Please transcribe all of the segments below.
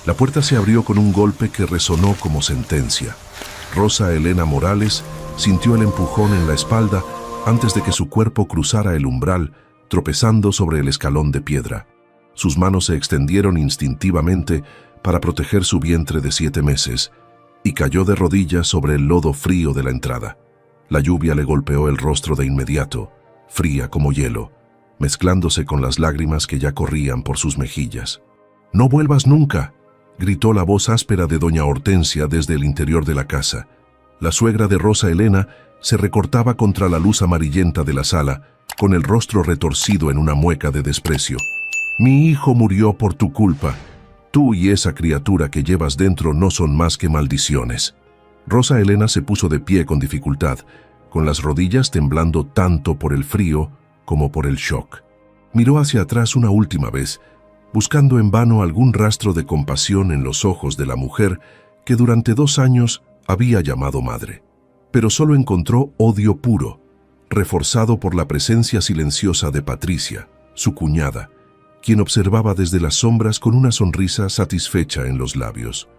La puerta se abrió con un golpe que resonó como sentencia. Rosa Elena Morales sintió el empujón en la espalda antes de que su cuerpo cruzara el umbral, tropezando sobre el escalón de piedra. Sus manos se extendieron instintivamente para proteger su vientre de 7 meses y cayó de rodillas sobre el lodo frío de la entrada. La lluvia le golpeó el rostro de inmediato, fría como hielo, mezclándose con las lágrimas que ya corrían por sus mejillas. «¡No vuelvas nunca!», gritó la voz áspera de doña Hortensia desde el interior de la casa. La suegra de Rosa Elena se recortaba contra la luz amarillenta de la sala, con el rostro retorcido en una mueca de desprecio. «Mi hijo murió por tu culpa. Tú y esa criatura que llevas dentro no son más que maldiciones». Rosa Elena se puso de pie con dificultad, con las rodillas temblando tanto por el frío como por el shock. Miró hacia atrás una última vez, buscando en vano algún rastro de compasión en los ojos de la mujer que durante 2 años había llamado madre. Pero solo encontró odio puro, reforzado por la presencia silenciosa de Patricia, su cuñada, quien observaba desde las sombras con una sonrisa satisfecha en los labios.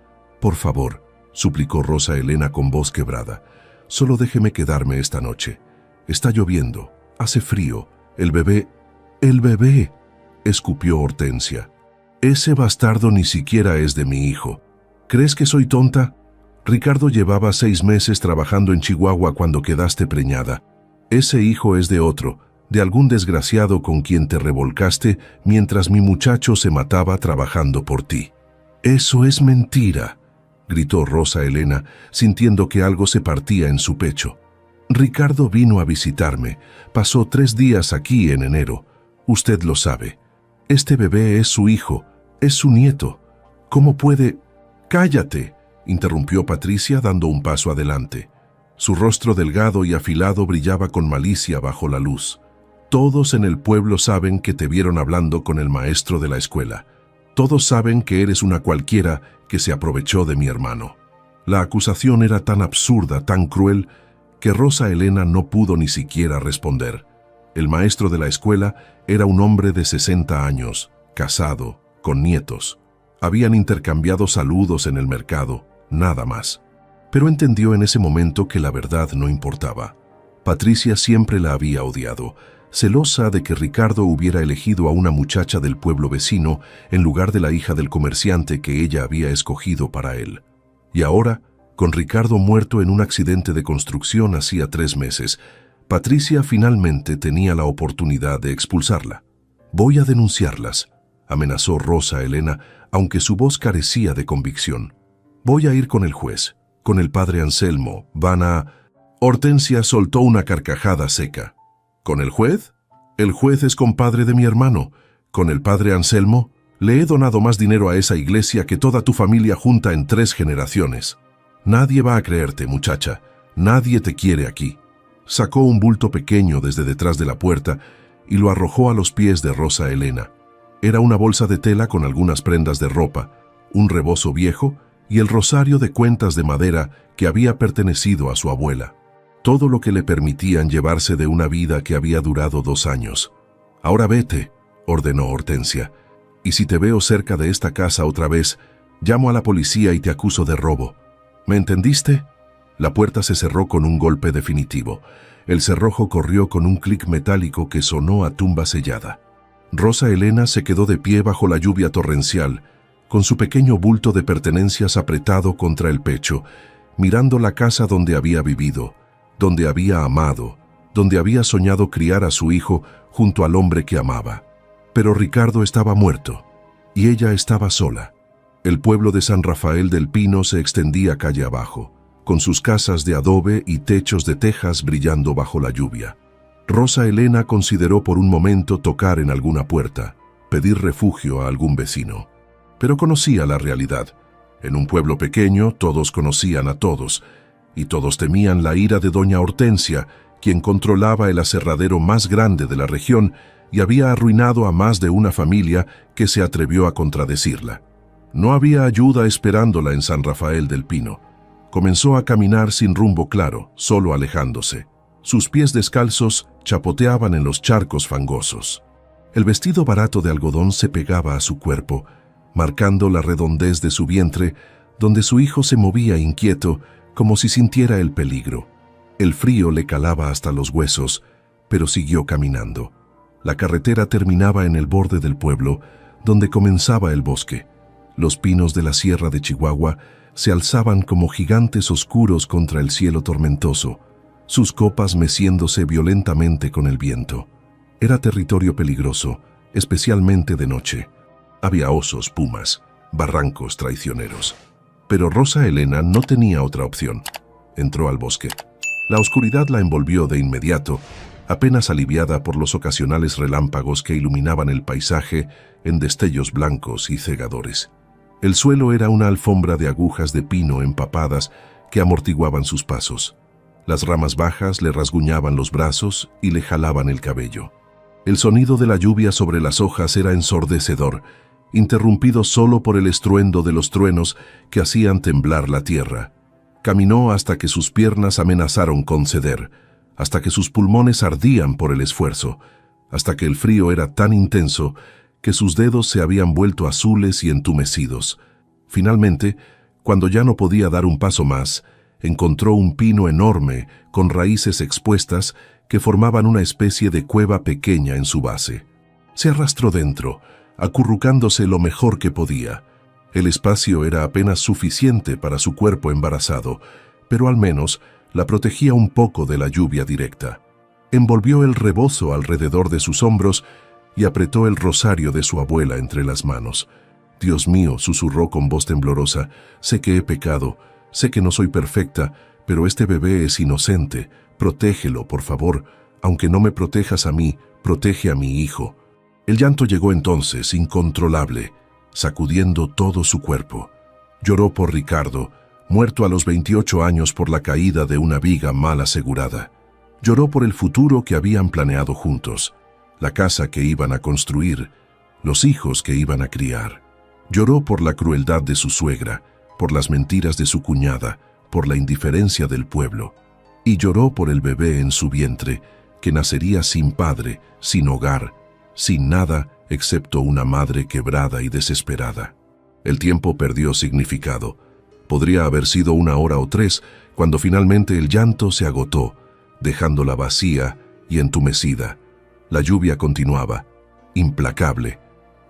«Por favor», suplicó Rosa Elena con voz quebrada, «solo déjeme quedarme esta noche. Está lloviendo, hace frío, el bebé, escupió Hortensia. «Ese bastardo ni siquiera es de mi hijo. ¿Crees que soy tonta? Ricardo llevaba 6 meses trabajando en Chihuahua cuando quedaste preñada. Ese hijo es de otro, de algún desgraciado con quien te revolcaste mientras mi muchacho se mataba trabajando por ti». «Eso es mentira», gritó Rosa Elena, sintiendo que algo se partía en su pecho. «Ricardo vino a visitarme. Pasó 3 días aquí en enero. Usted lo sabe. Este bebé es su hijo, es su nieto. ¿Cómo puede...?» «Cállate», interrumpió Patricia dando un paso adelante. Su rostro delgado y afilado brillaba con malicia bajo la luz. «Todos en el pueblo saben que te vieron hablando con el maestro de la escuela. Todos saben que eres una cualquiera que se aprovechó de mi hermano». La acusación era tan absurda, tan cruel, que Rosa Elena no pudo ni siquiera responder. El maestro de la escuela era un hombre de 60 años, casado, con nietos. Habían intercambiado saludos en el mercado, nada más. Pero entendió en ese momento que la verdad no importaba. Patricia siempre la había odiado, celosa de que Ricardo hubiera elegido a una muchacha del pueblo vecino en lugar de la hija del comerciante que ella había escogido para él. Y ahora, con Ricardo muerto en un accidente de construcción hacía 3 meses, Patricia finalmente tenía la oportunidad de expulsarla. «Voy a denunciarlas», amenazó Rosa Elena, aunque su voz carecía de convicción. «Voy a ir con el juez, con el padre Anselmo, van a...» Hortensia soltó una carcajada seca. «¿Con el juez? El juez es compadre de mi hermano. ¿Con el padre Anselmo? Le he donado más dinero a esa iglesia que toda tu familia junta en 3 generaciones. Nadie va a creerte, muchacha. Nadie te quiere aquí». Sacó un bulto pequeño desde detrás de la puerta y lo arrojó a los pies de Rosa Elena. Era una bolsa de tela con algunas prendas de ropa, un rebozo viejo y el rosario de cuentas de madera que había pertenecido a su abuela. Todo lo que le permitían llevarse de una vida que había durado 2 años. «Ahora vete», ordenó Hortensia, «y si te veo cerca de esta casa otra vez, llamo a la policía y te acuso de robo. ¿Me entendiste?». La puerta se cerró con un golpe definitivo. El cerrojo corrió con un clic metálico que sonó a tumba sellada. Rosa Elena se quedó de pie bajo la lluvia torrencial, con su pequeño bulto de pertenencias apretado contra el pecho, mirando la casa donde había vivido, donde había amado, donde había soñado criar a su hijo junto al hombre que amaba. Pero Ricardo estaba muerto, y ella estaba sola. El pueblo de San Rafael del Pino se extendía calle abajo, con sus casas de adobe y techos de tejas brillando bajo la lluvia. Rosa Elena consideró por un momento tocar en alguna puerta, pedir refugio a algún vecino. Pero conocía la realidad. En un pueblo pequeño todos conocían a todos, y todos temían la ira de doña Hortensia, quien controlaba el aserradero más grande de la región y había arruinado a más de una familia que se atrevió a contradecirla. No había ayuda esperándola en San Rafael del Pino. Comenzó a caminar sin rumbo claro, solo alejándose. Sus pies descalzos chapoteaban en los charcos fangosos. El vestido barato de algodón se pegaba a su cuerpo, marcando la redondez de su vientre, donde su hijo se movía inquieto, como si sintiera el peligro. El frío le calaba hasta los huesos, pero siguió caminando. La carretera terminaba en el borde del pueblo, donde comenzaba el bosque. Los pinos de la sierra de Chihuahua se alzaban como gigantes oscuros contra el cielo tormentoso, sus copas meciéndose violentamente con el viento. Era territorio peligroso, especialmente de noche. Había osos, pumas, barrancos traicioneros. Pero Rosa Elena no tenía otra opción. Entró al bosque. La oscuridad la envolvió de inmediato, apenas aliviada por los ocasionales relámpagos que iluminaban el paisaje en destellos blancos y cegadores. El suelo era una alfombra de agujas de pino empapadas que amortiguaban sus pasos. Las ramas bajas le rasguñaban los brazos y le jalaban el cabello. El sonido de la lluvia sobre las hojas era ensordecedor, interrumpido solo por el estruendo de los truenos que hacían temblar la tierra. Caminó hasta que sus piernas amenazaron con ceder, hasta que sus pulmones ardían por el esfuerzo, hasta que el frío era tan intenso que sus dedos se habían vuelto azules y entumecidos. Finalmente, cuando ya no podía dar un paso más, encontró un pino enorme con raíces expuestas que formaban una especie de cueva pequeña en su base. Se arrastró dentro, acurrucándose lo mejor que podía. El espacio era apenas suficiente para su cuerpo embarazado, pero al menos la protegía un poco de la lluvia directa. Envolvió el rebozo alrededor de sus hombros y apretó el rosario de su abuela entre las manos. «Dios mío», susurró con voz temblorosa, «sé que he pecado, sé que no soy perfecta, pero este bebé es inocente. Protégelo, por favor. Aunque no me protejas a mí, protege a mi hijo». El llanto llegó entonces, incontrolable, sacudiendo todo su cuerpo. Lloró por Ricardo, muerto a los 28 años por la caída de una viga mal asegurada. Lloró por el futuro que habían planeado juntos, la casa que iban a construir, los hijos que iban a criar. Lloró por la crueldad de su suegra, por las mentiras de su cuñada, por la indiferencia del pueblo. Y lloró por el bebé en su vientre, que nacería sin padre, sin hogar, sin nada excepto una madre quebrada y desesperada. El tiempo perdió significado. Podría haber sido 1 hora o 3, cuando finalmente el llanto se agotó, dejándola vacía y entumecida. La lluvia continuaba, implacable.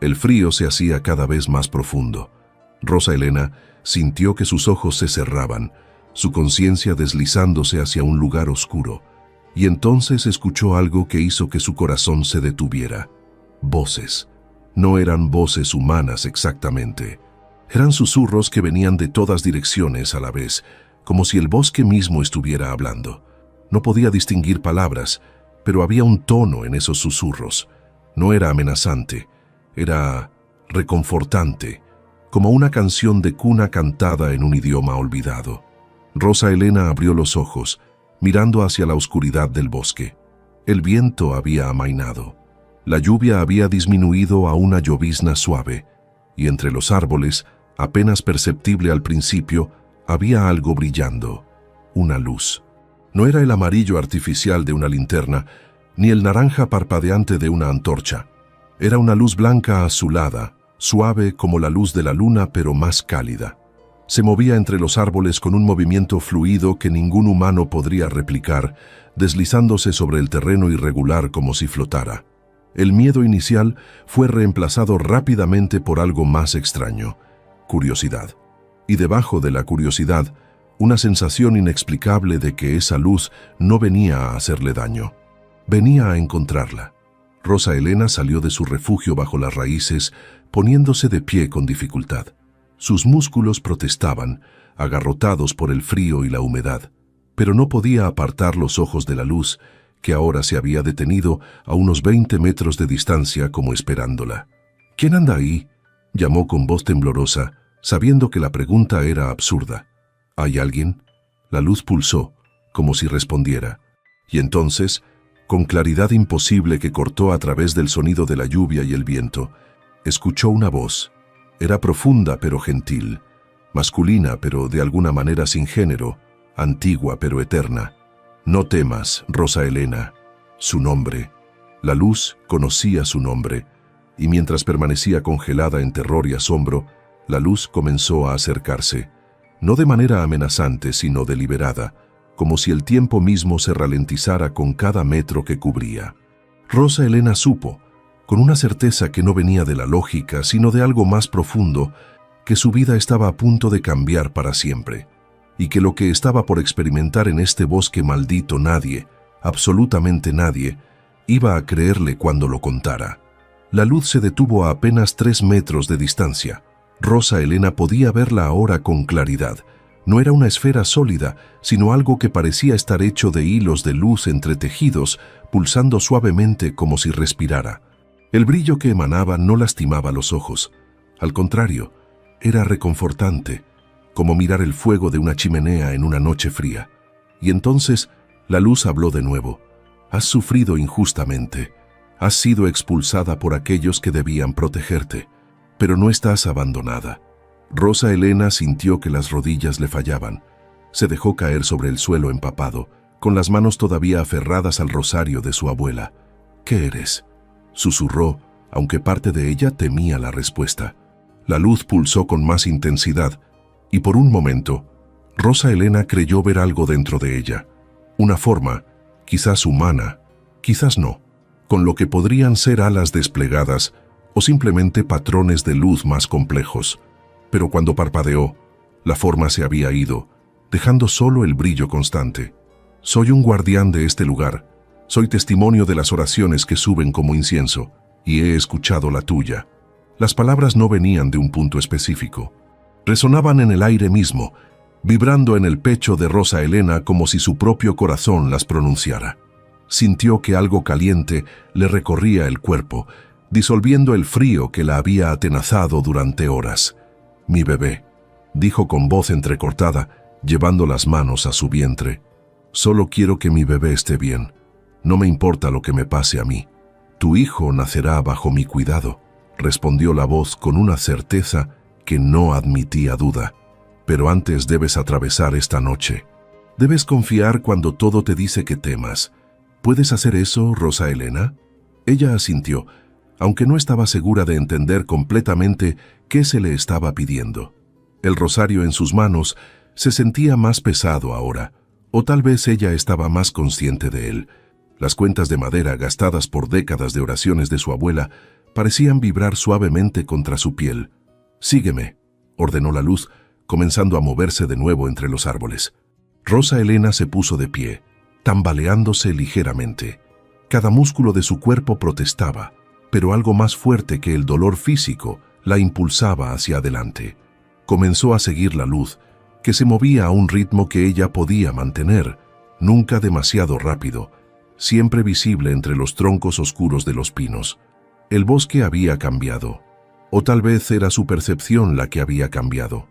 El frío se hacía cada vez más profundo. Rosa Elena sintió que sus ojos se cerraban, su conciencia deslizándose hacia un lugar oscuro, y entonces escuchó algo que hizo que su corazón se detuviera. Voces. No eran voces humanas exactamente. Eran susurros que venían de todas direcciones a la vez, como si el bosque mismo estuviera hablando. No podía distinguir palabras, pero había un tono en esos susurros. No era amenazante, era reconfortante, como una canción de cuna cantada en un idioma olvidado. Rosa Elena abrió los ojos, mirando hacia la oscuridad del bosque. El viento había amainado. La lluvia había disminuido a una llovizna suave, y entre los árboles, apenas perceptible al principio, había algo brillando, una luz. No era el amarillo artificial de una linterna, ni el naranja parpadeante de una antorcha. Era una luz blanca azulada, suave como la luz de la luna, pero más cálida. Se movía entre los árboles con un movimiento fluido que ningún humano podría replicar, deslizándose sobre el terreno irregular como si flotara. El miedo inicial fue reemplazado rápidamente por algo más extraño, curiosidad. Y debajo de la curiosidad, una sensación inexplicable de que esa luz no venía a hacerle daño. Venía a encontrarla. Rosa Elena salió de su refugio bajo las raíces, poniéndose de pie con dificultad. Sus músculos protestaban, agarrotados por el frío y la humedad, pero no podía apartar los ojos de la luz, que ahora se había detenido a unos 20 metros de distancia como esperándola. «¿Quién anda ahí?», llamó con voz temblorosa, sabiendo que la pregunta era absurda. «¿Hay alguien?». La luz pulsó, como si respondiera, y entonces, con claridad imposible que cortó a través del sonido de la lluvia y el viento, escuchó una voz. Era profunda pero gentil, masculina pero de alguna manera sin género, antigua pero eterna. «No temas, Rosa Elena». Su nombre. La luz conocía su nombre. y mientras permanecía congelada en terror y asombro, la luz comenzó a acercarse, no de manera amenazante, sino deliberada, como si el tiempo mismo se ralentizara con cada metro que cubría. Rosa Elena supo, con una certeza que no venía de la lógica, sino de algo más profundo, que su vida estaba a punto de cambiar para siempre, y que lo que estaba por experimentar en este bosque maldito nadie, absolutamente nadie, iba a creerle cuando lo contara. La luz se detuvo a apenas 3 metros de distancia. Rosa Elena podía verla ahora con claridad. No era una esfera sólida, sino algo que parecía estar hecho de hilos de luz entretejidos, pulsando suavemente como si respirara. El brillo que emanaba no lastimaba los ojos. Al contrario, era reconfortante, como mirar el fuego de una chimenea en una noche fría. Y entonces la luz habló de nuevo. Has sufrido injustamente. Has sido expulsada por aquellos que debían protegerte, pero no estás abandonada. Rosa Elena sintió que las rodillas le fallaban. Se dejó caer sobre el suelo empapado, con las manos todavía aferradas al rosario de su abuela. ¿Qué eres?, susurró, aunque parte de ella temía la respuesta. La luz pulsó con más intensidad, y por un momento, Rosa Elena creyó ver algo dentro de ella. Una forma, quizás humana, quizás no, con lo que podrían ser alas desplegadas o simplemente patrones de luz más complejos. Pero cuando parpadeó, la forma se había ido, dejando solo el brillo constante. Soy un guardián de este lugar. Soy testimonio de las oraciones que suben como incienso, y he escuchado la tuya. Las palabras no venían de un punto específico. Resonaban en el aire mismo, vibrando en el pecho de Rosa Elena como si su propio corazón las pronunciara. Sintió que algo caliente le recorría el cuerpo, disolviendo el frío que la había atenazado durante horas. «Mi bebé», dijo con voz entrecortada, llevando las manos a su vientre. «Solo quiero que mi bebé esté bien. No me importa lo que me pase a mí. Tu hijo nacerá bajo mi cuidado», respondió la voz con una certeza que no admitía duda. «Pero antes debes atravesar esta noche. Debes confiar cuando todo te dice que temas. ¿Puedes hacer eso, Rosa Elena?». Ella asintió, aunque no estaba segura de entender completamente qué se le estaba pidiendo. El rosario en sus manos se sentía más pesado ahora, o tal vez ella estaba más consciente de él. Las cuentas de madera gastadas por décadas de oraciones de su abuela parecían vibrar suavemente contra su piel. «Sígueme», ordenó la luz, comenzando a moverse de nuevo entre los árboles. Rosa Elena se puso de pie, tambaleándose ligeramente. Cada músculo de su cuerpo protestaba, pero algo más fuerte que el dolor físico la impulsaba hacia adelante. Comenzó a seguir la luz, que se movía a un ritmo que ella podía mantener, nunca demasiado rápido, siempre visible entre los troncos oscuros de los pinos. El bosque había cambiado, o tal vez era su percepción la que había cambiado.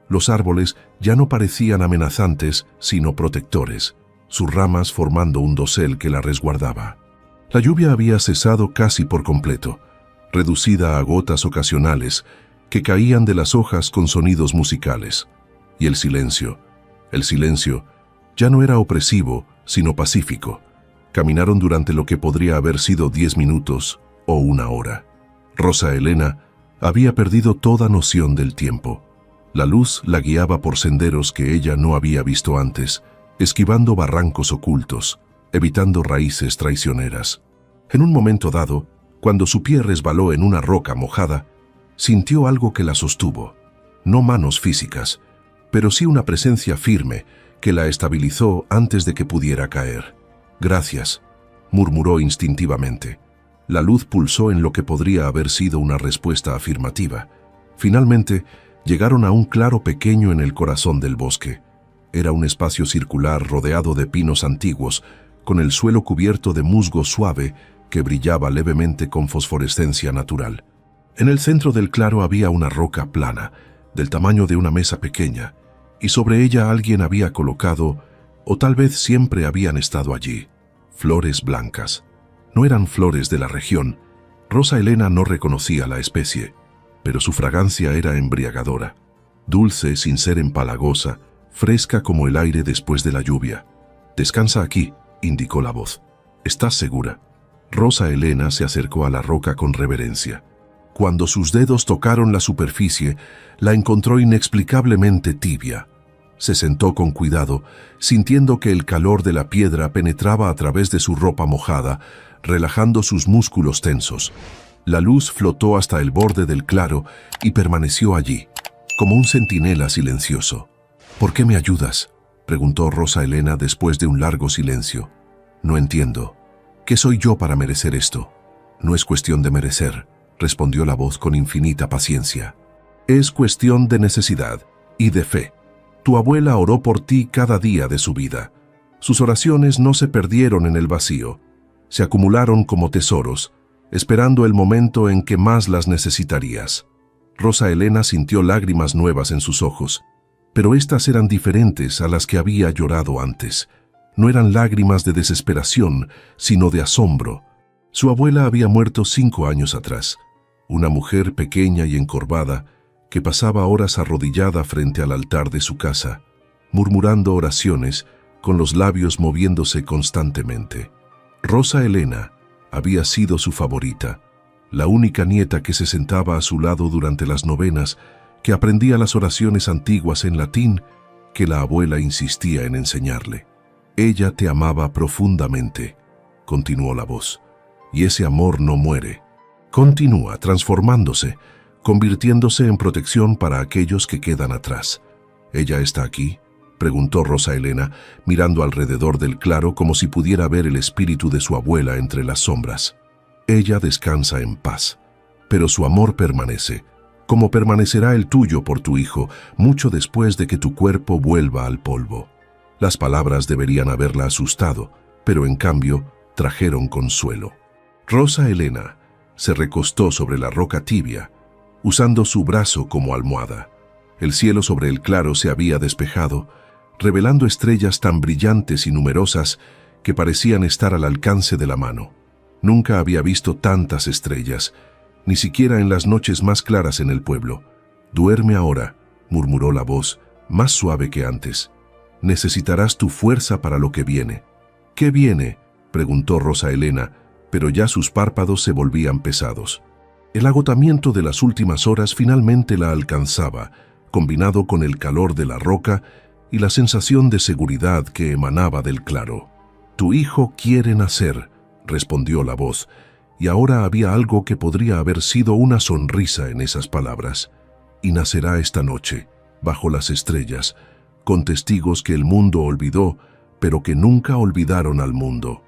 Los árboles ya no parecían amenazantes, sino protectores, sus ramas formando un dosel que la resguardaba. La lluvia había cesado casi por completo, reducida a gotas ocasionales que caían de las hojas con sonidos musicales. Y el silencio ya no era opresivo, sino pacífico. Caminaron durante lo que podría haber sido 10 minutos o 1 hora. Rosa Elena había perdido toda noción del tiempo. La luz la guiaba por senderos que ella no había visto antes, esquivando barrancos ocultos, evitando raíces traicioneras. En un momento dado, cuando su pie resbaló en una roca mojada, sintió algo que la sostuvo. No manos físicas, pero sí una presencia firme que la estabilizó antes de que pudiera caer. «Gracias», murmuró instintivamente. La luz pulsó en lo que podría haber sido una respuesta afirmativa. Finalmente, llegaron a un claro pequeño en el corazón del bosque. Era un espacio circular rodeado de pinos antiguos, con el suelo cubierto de musgo suave que brillaba levemente con fosforescencia natural. En el centro del claro había una roca plana, del tamaño de una mesa pequeña, y sobre ella alguien había colocado, o tal vez siempre habían estado allí, flores blancas. No eran flores de la región. Rosa Elena no reconocía la especie, pero su fragancia era embriagadora, dulce sin ser empalagosa, fresca como el aire después de la lluvia. «Descansa aquí», indicó la voz. «¿Estás segura?». Rosa Elena se acercó a la roca con reverencia. Cuando sus dedos tocaron la superficie, la encontró inexplicablemente tibia. Se sentó con cuidado, sintiendo que el calor de la piedra penetraba a través de su ropa mojada, relajando sus músculos tensos. La luz flotó hasta el borde del claro y permaneció allí, como un centinela silencioso. «¿Por qué me ayudas?», preguntó Rosa Elena después de un largo silencio. «No entiendo. ¿Qué soy yo para merecer esto?». «No es cuestión de merecer», respondió la voz con infinita paciencia. «Es cuestión de necesidad y de fe. Tu abuela oró por ti cada día de su vida. Sus oraciones no se perdieron en el vacío. Se acumularon como tesoros, esperando el momento en que más las necesitarías». Rosa Elena sintió lágrimas nuevas en sus ojos, pero éstas eran diferentes a las que había llorado antes. No eran lágrimas de desesperación, sino de asombro. Su abuela había muerto 5 años atrás, una mujer pequeña y encorvada que pasaba horas arrodillada frente al altar de su casa, murmurando oraciones, con los labios moviéndose constantemente. Rosa Elena había sido su favorita, la única nieta que se sentaba a su lado durante las novenas, que aprendía las oraciones antiguas en latín que la abuela insistía en enseñarle. «Ella te amaba profundamente», continuó la voz, «y ese amor no muere. Continúa transformándose, convirtiéndose en protección para aquellos que quedan atrás». «¿Ella está aquí?», preguntó Rosa Elena, mirando alrededor del claro como si pudiera ver el espíritu de su abuela entre las sombras. «Ella descansa en paz, pero su amor permanece, como permanecerá el tuyo por tu hijo, mucho después de que tu cuerpo vuelva al polvo». Las palabras deberían haberla asustado, pero en cambio trajeron consuelo. Rosa Elena se recostó sobre la roca tibia, usando su brazo como almohada. El cielo sobre el claro se había despejado, revelando estrellas tan brillantes y numerosas que parecían estar al alcance de la mano. Nunca había visto tantas estrellas, ni siquiera en las noches más claras en el pueblo. «Duerme ahora», murmuró la voz, más suave que antes. «Necesitarás tu fuerza para lo que viene». «¿Qué viene?», preguntó Rosa Elena, pero ya sus párpados se volvían pesados. El agotamiento de las últimas horas finalmente la alcanzaba, combinado con el calor de la roca y la sensación de seguridad que emanaba del claro. «Tu hijo quiere nacer», respondió la voz, y ahora había algo que podría haber sido una sonrisa en esas palabras. «Y nacerá esta noche, bajo las estrellas, con testigos que el mundo olvidó, pero que nunca olvidaron al mundo».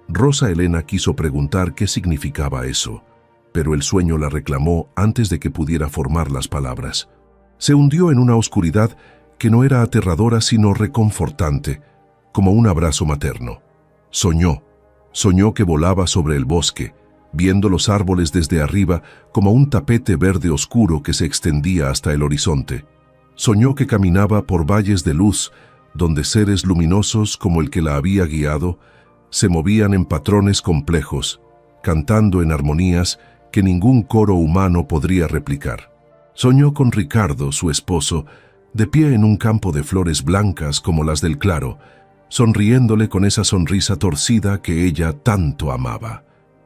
Rosa Elena quiso preguntar qué significaba eso, pero el sueño la reclamó antes de que pudiera formar las palabras. Se hundió en una oscuridad que no era aterradora sino reconfortante, como un abrazo materno. Soñó que volaba sobre el bosque, viendo los árboles desde arriba como un tapete verde oscuro que se extendía hasta el horizonte. Soñó que caminaba por valles de luz, donde seres luminosos como el que la había guiado, se movían en patrones complejos, cantando en armonías que ningún coro humano podría replicar. Soñó con Ricardo, su esposo, de pie en un campo de flores blancas como las del claro, sonriéndole con esa sonrisa torcida que ella tanto amaba.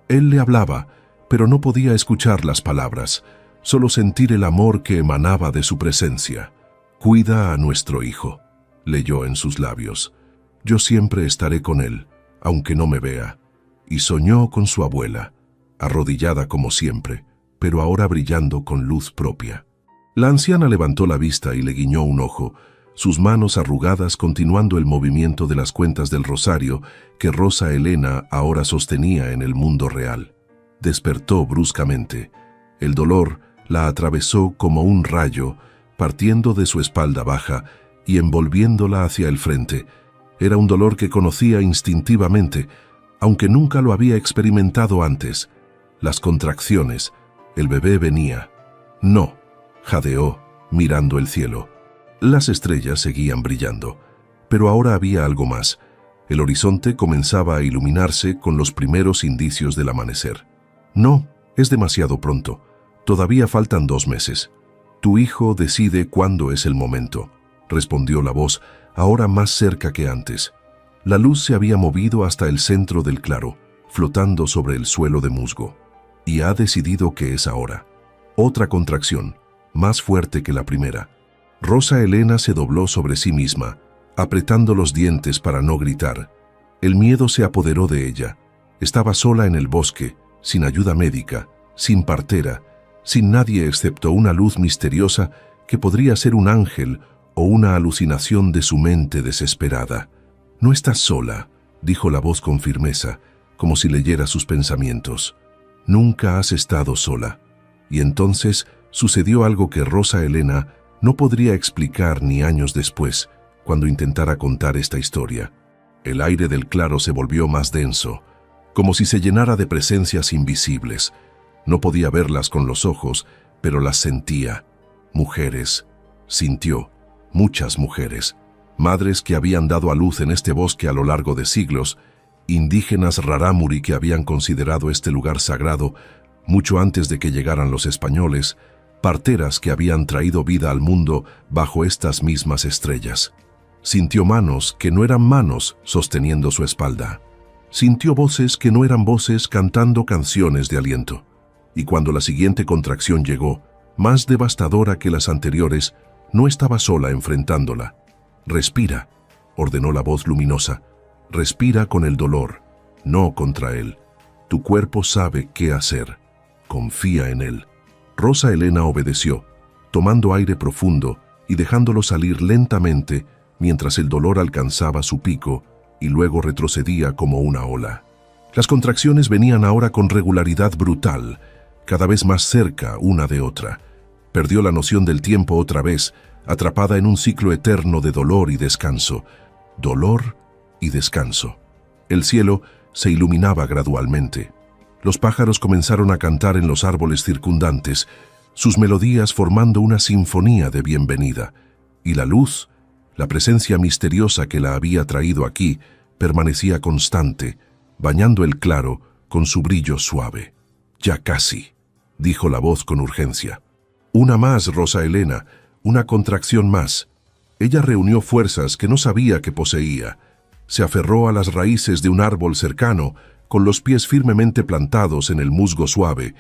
Él le hablaba, pero no podía escuchar las palabras, solo sentir el amor que emanaba de su presencia. «Cuida a nuestro hijo», leyó en sus labios. «Yo siempre estaré con él, aunque no me vea». Y soñó con su abuela, arrodillada como siempre, pero ahora brillando con luz propia. La anciana levantó la vista y le guiñó un ojo, sus manos arrugadas continuando el movimiento de las cuentas del rosario que Rosa Elena ahora sostenía en el mundo real. Despertó bruscamente. El dolor la atravesó como un rayo, partiendo de su espalda baja y envolviéndola hacia el frente. Era un dolor que conocía instintivamente, aunque nunca lo había experimentado antes. Las contracciones. El bebé venía. «No», jadeó, mirando el cielo. Las estrellas seguían brillando, pero ahora había algo más. El horizonte comenzaba a iluminarse con los primeros indicios del amanecer. «No, es demasiado pronto. Todavía faltan 2 meses. Tu hijo decide cuándo es el momento», respondió la voz, ahora más cerca que antes. La luz se había movido hasta el centro del claro, flotando sobre el suelo de musgo. «Y ha decidido que es ahora». Otra contracción, más fuerte que la primera. Rosa Elena se dobló sobre sí misma, apretando los dientes para no gritar. El miedo se apoderó de ella. Estaba sola en el bosque, sin ayuda médica, sin partera, sin nadie excepto una luz misteriosa que podría ser un ángel o una alucinación de su mente desesperada. «No estás sola», dijo la voz con firmeza, como si leyera sus pensamientos. «Nunca has estado sola». Y entonces sucedió algo que Rosa Elena no podría explicar ni años después, cuando intentara contar esta historia. El aire del claro se volvió más denso, como si se llenara de presencias invisibles. No podía verlas con los ojos, pero las sentía. Mujeres. Sintió. Muchas mujeres. Madres que habían dado a luz en este bosque a lo largo de siglos, indígenas rarámuri que habían considerado este lugar sagrado mucho antes de que llegaran los españoles, parteras que habían traído vida al mundo bajo estas mismas estrellas. Sintió manos que no eran manos sosteniendo su espalda. Sintió voces que no eran voces cantando canciones de aliento. Y cuando la siguiente contracción llegó, más devastadora que las anteriores, no estaba sola enfrentándola. «Respira», ordenó la voz luminosa. «Respira con el dolor, no contra él. Tu cuerpo sabe qué hacer. Confía en él». Rosa Elena obedeció, tomando aire profundo y dejándolo salir lentamente mientras el dolor alcanzaba su pico y luego retrocedía como una ola. Las contracciones venían ahora con regularidad brutal, cada vez más cerca una de otra. Perdió la noción del tiempo otra vez, atrapada en un ciclo eterno de dolor y descanso. Dolor y descanso. El cielo se iluminaba gradualmente. Los pájaros comenzaron a cantar en los árboles circundantes, sus melodías formando una sinfonía de bienvenida. Y la luz, la presencia misteriosa que la había traído aquí, permanecía constante, bañando el claro con su brillo suave. «Ya casi», dijo la voz con urgencia. «Una más, Rosa Elena, una contracción más». Ella reunió fuerzas que no sabía que poseía. Se aferró a las raíces de un árbol cercano, con los pies firmemente plantados en el musgo suave,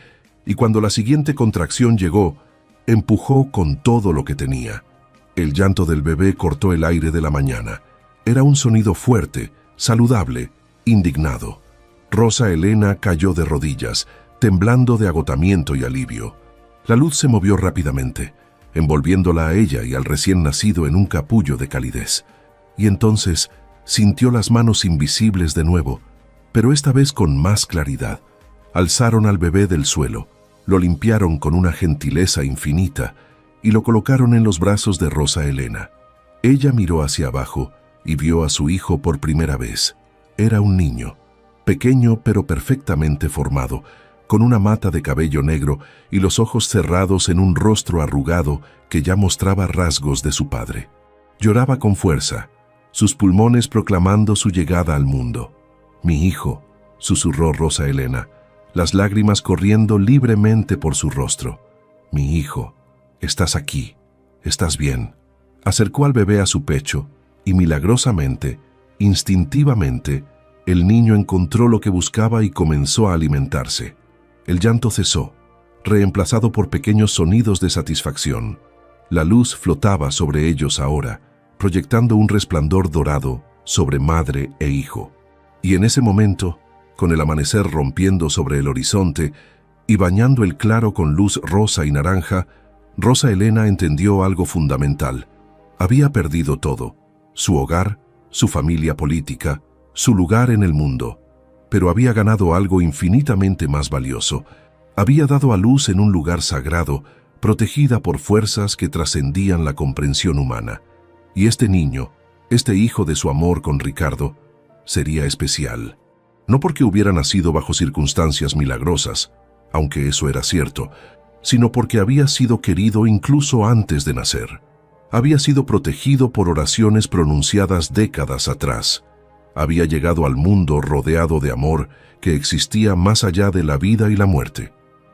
y cuando la siguiente contracción llegó, empujó con todo lo que tenía. El llanto del bebé cortó el aire de la mañana. Era un sonido fuerte, saludable, indignado. Rosa Elena cayó de rodillas, temblando de agotamiento y alivio. La luz se movió rápidamente, envolviéndola a ella y al recién nacido en un capullo de calidez. Y entonces sintió las manos invisibles de nuevo, pero esta vez con más claridad. Alzaron al bebé del suelo, lo limpiaron con una gentileza infinita y lo colocaron en los brazos de Rosa Elena. Ella miró hacia abajo y vio a su hijo por primera vez. Era un niño, pequeño pero perfectamente formado, con una mata de cabello negro y los ojos cerrados en un rostro arrugado que ya mostraba rasgos de su padre. Lloraba con fuerza, sus pulmones proclamando su llegada al mundo. «Mi hijo», susurró Rosa Elena, las lágrimas corriendo libremente por su rostro. «Mi hijo, estás aquí, estás bien». Acercó al bebé a su pecho y milagrosamente, instintivamente, el niño encontró lo que buscaba y comenzó a alimentarse. El llanto cesó, reemplazado por pequeños sonidos de satisfacción. La luz flotaba sobre ellos ahora, proyectando un resplandor dorado sobre madre e hijo. Y en ese momento, con el amanecer rompiendo sobre el horizonte y bañando el claro con luz rosa y naranja, Rosa Elena entendió algo fundamental. Había perdido todo: su hogar, su familia política, su lugar en el mundo. Pero había ganado algo infinitamente más valioso. Había dado a luz en un lugar sagrado, protegida por fuerzas que trascendían la comprensión humana. Y este niño, este hijo de su amor con Ricardo, sería especial. No porque hubiera nacido bajo circunstancias milagrosas, aunque eso era cierto, sino porque había sido querido incluso antes de nacer. Había sido protegido por oraciones pronunciadas décadas atrás. Había llegado al mundo rodeado de amor que existía más allá de la vida y la muerte.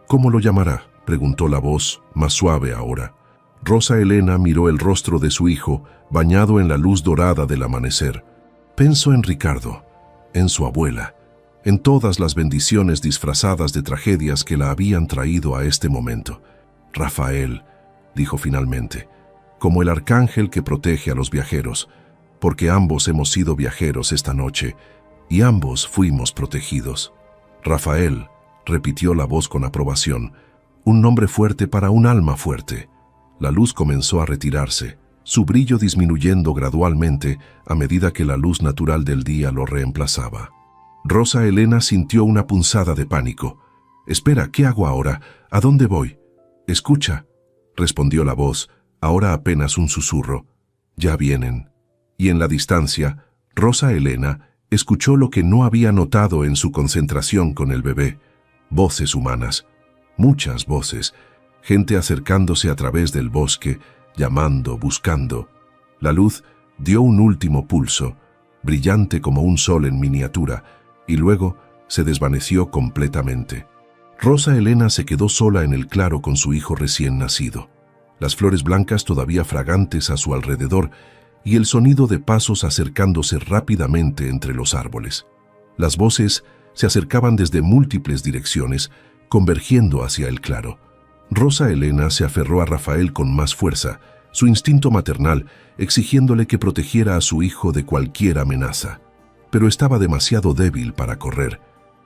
«¿Cómo lo llamará?», preguntó la voz, más suave ahora. Rosa Elena miró el rostro de su hijo, bañado en la luz dorada del amanecer. Pensó en Ricardo, en su abuela, en todas las bendiciones disfrazadas de tragedias que la habían traído a este momento. Rafael, dijo finalmente, como el arcángel que protege a los viajeros, porque ambos hemos sido viajeros esta noche y ambos fuimos protegidos. Rafael, repitió la voz con aprobación, un nombre fuerte para un alma fuerte. La luz comenzó a retirarse, su brillo disminuyendo gradualmente a medida que la luz natural del día lo reemplazaba. Rosa Elena sintió una punzada de pánico. «Espera, ¿qué hago ahora? ¿A dónde voy?» «Escucha», respondió la voz, ahora apenas un susurro. «Ya vienen». Y en la distancia, Rosa Elena escuchó lo que no había notado en su concentración con el bebé. Voces humanas, muchas voces, gente acercándose a través del bosque, llamando, buscando. La luz dio un último pulso, brillante como un sol en miniatura, y luego se desvaneció completamente. Rosa Elena se quedó sola en el claro con su hijo recién nacido. Las flores blancas todavía fragantes a su alrededor y el sonido de pasos acercándose rápidamente entre los árboles. Las voces se acercaban desde múltiples direcciones, convergiendo hacia el claro. Rosa Elena se aferró a Rafael con más fuerza, su instinto maternal exigiéndole que protegiera a su hijo de cualquier amenaza. Pero estaba demasiado débil para correr,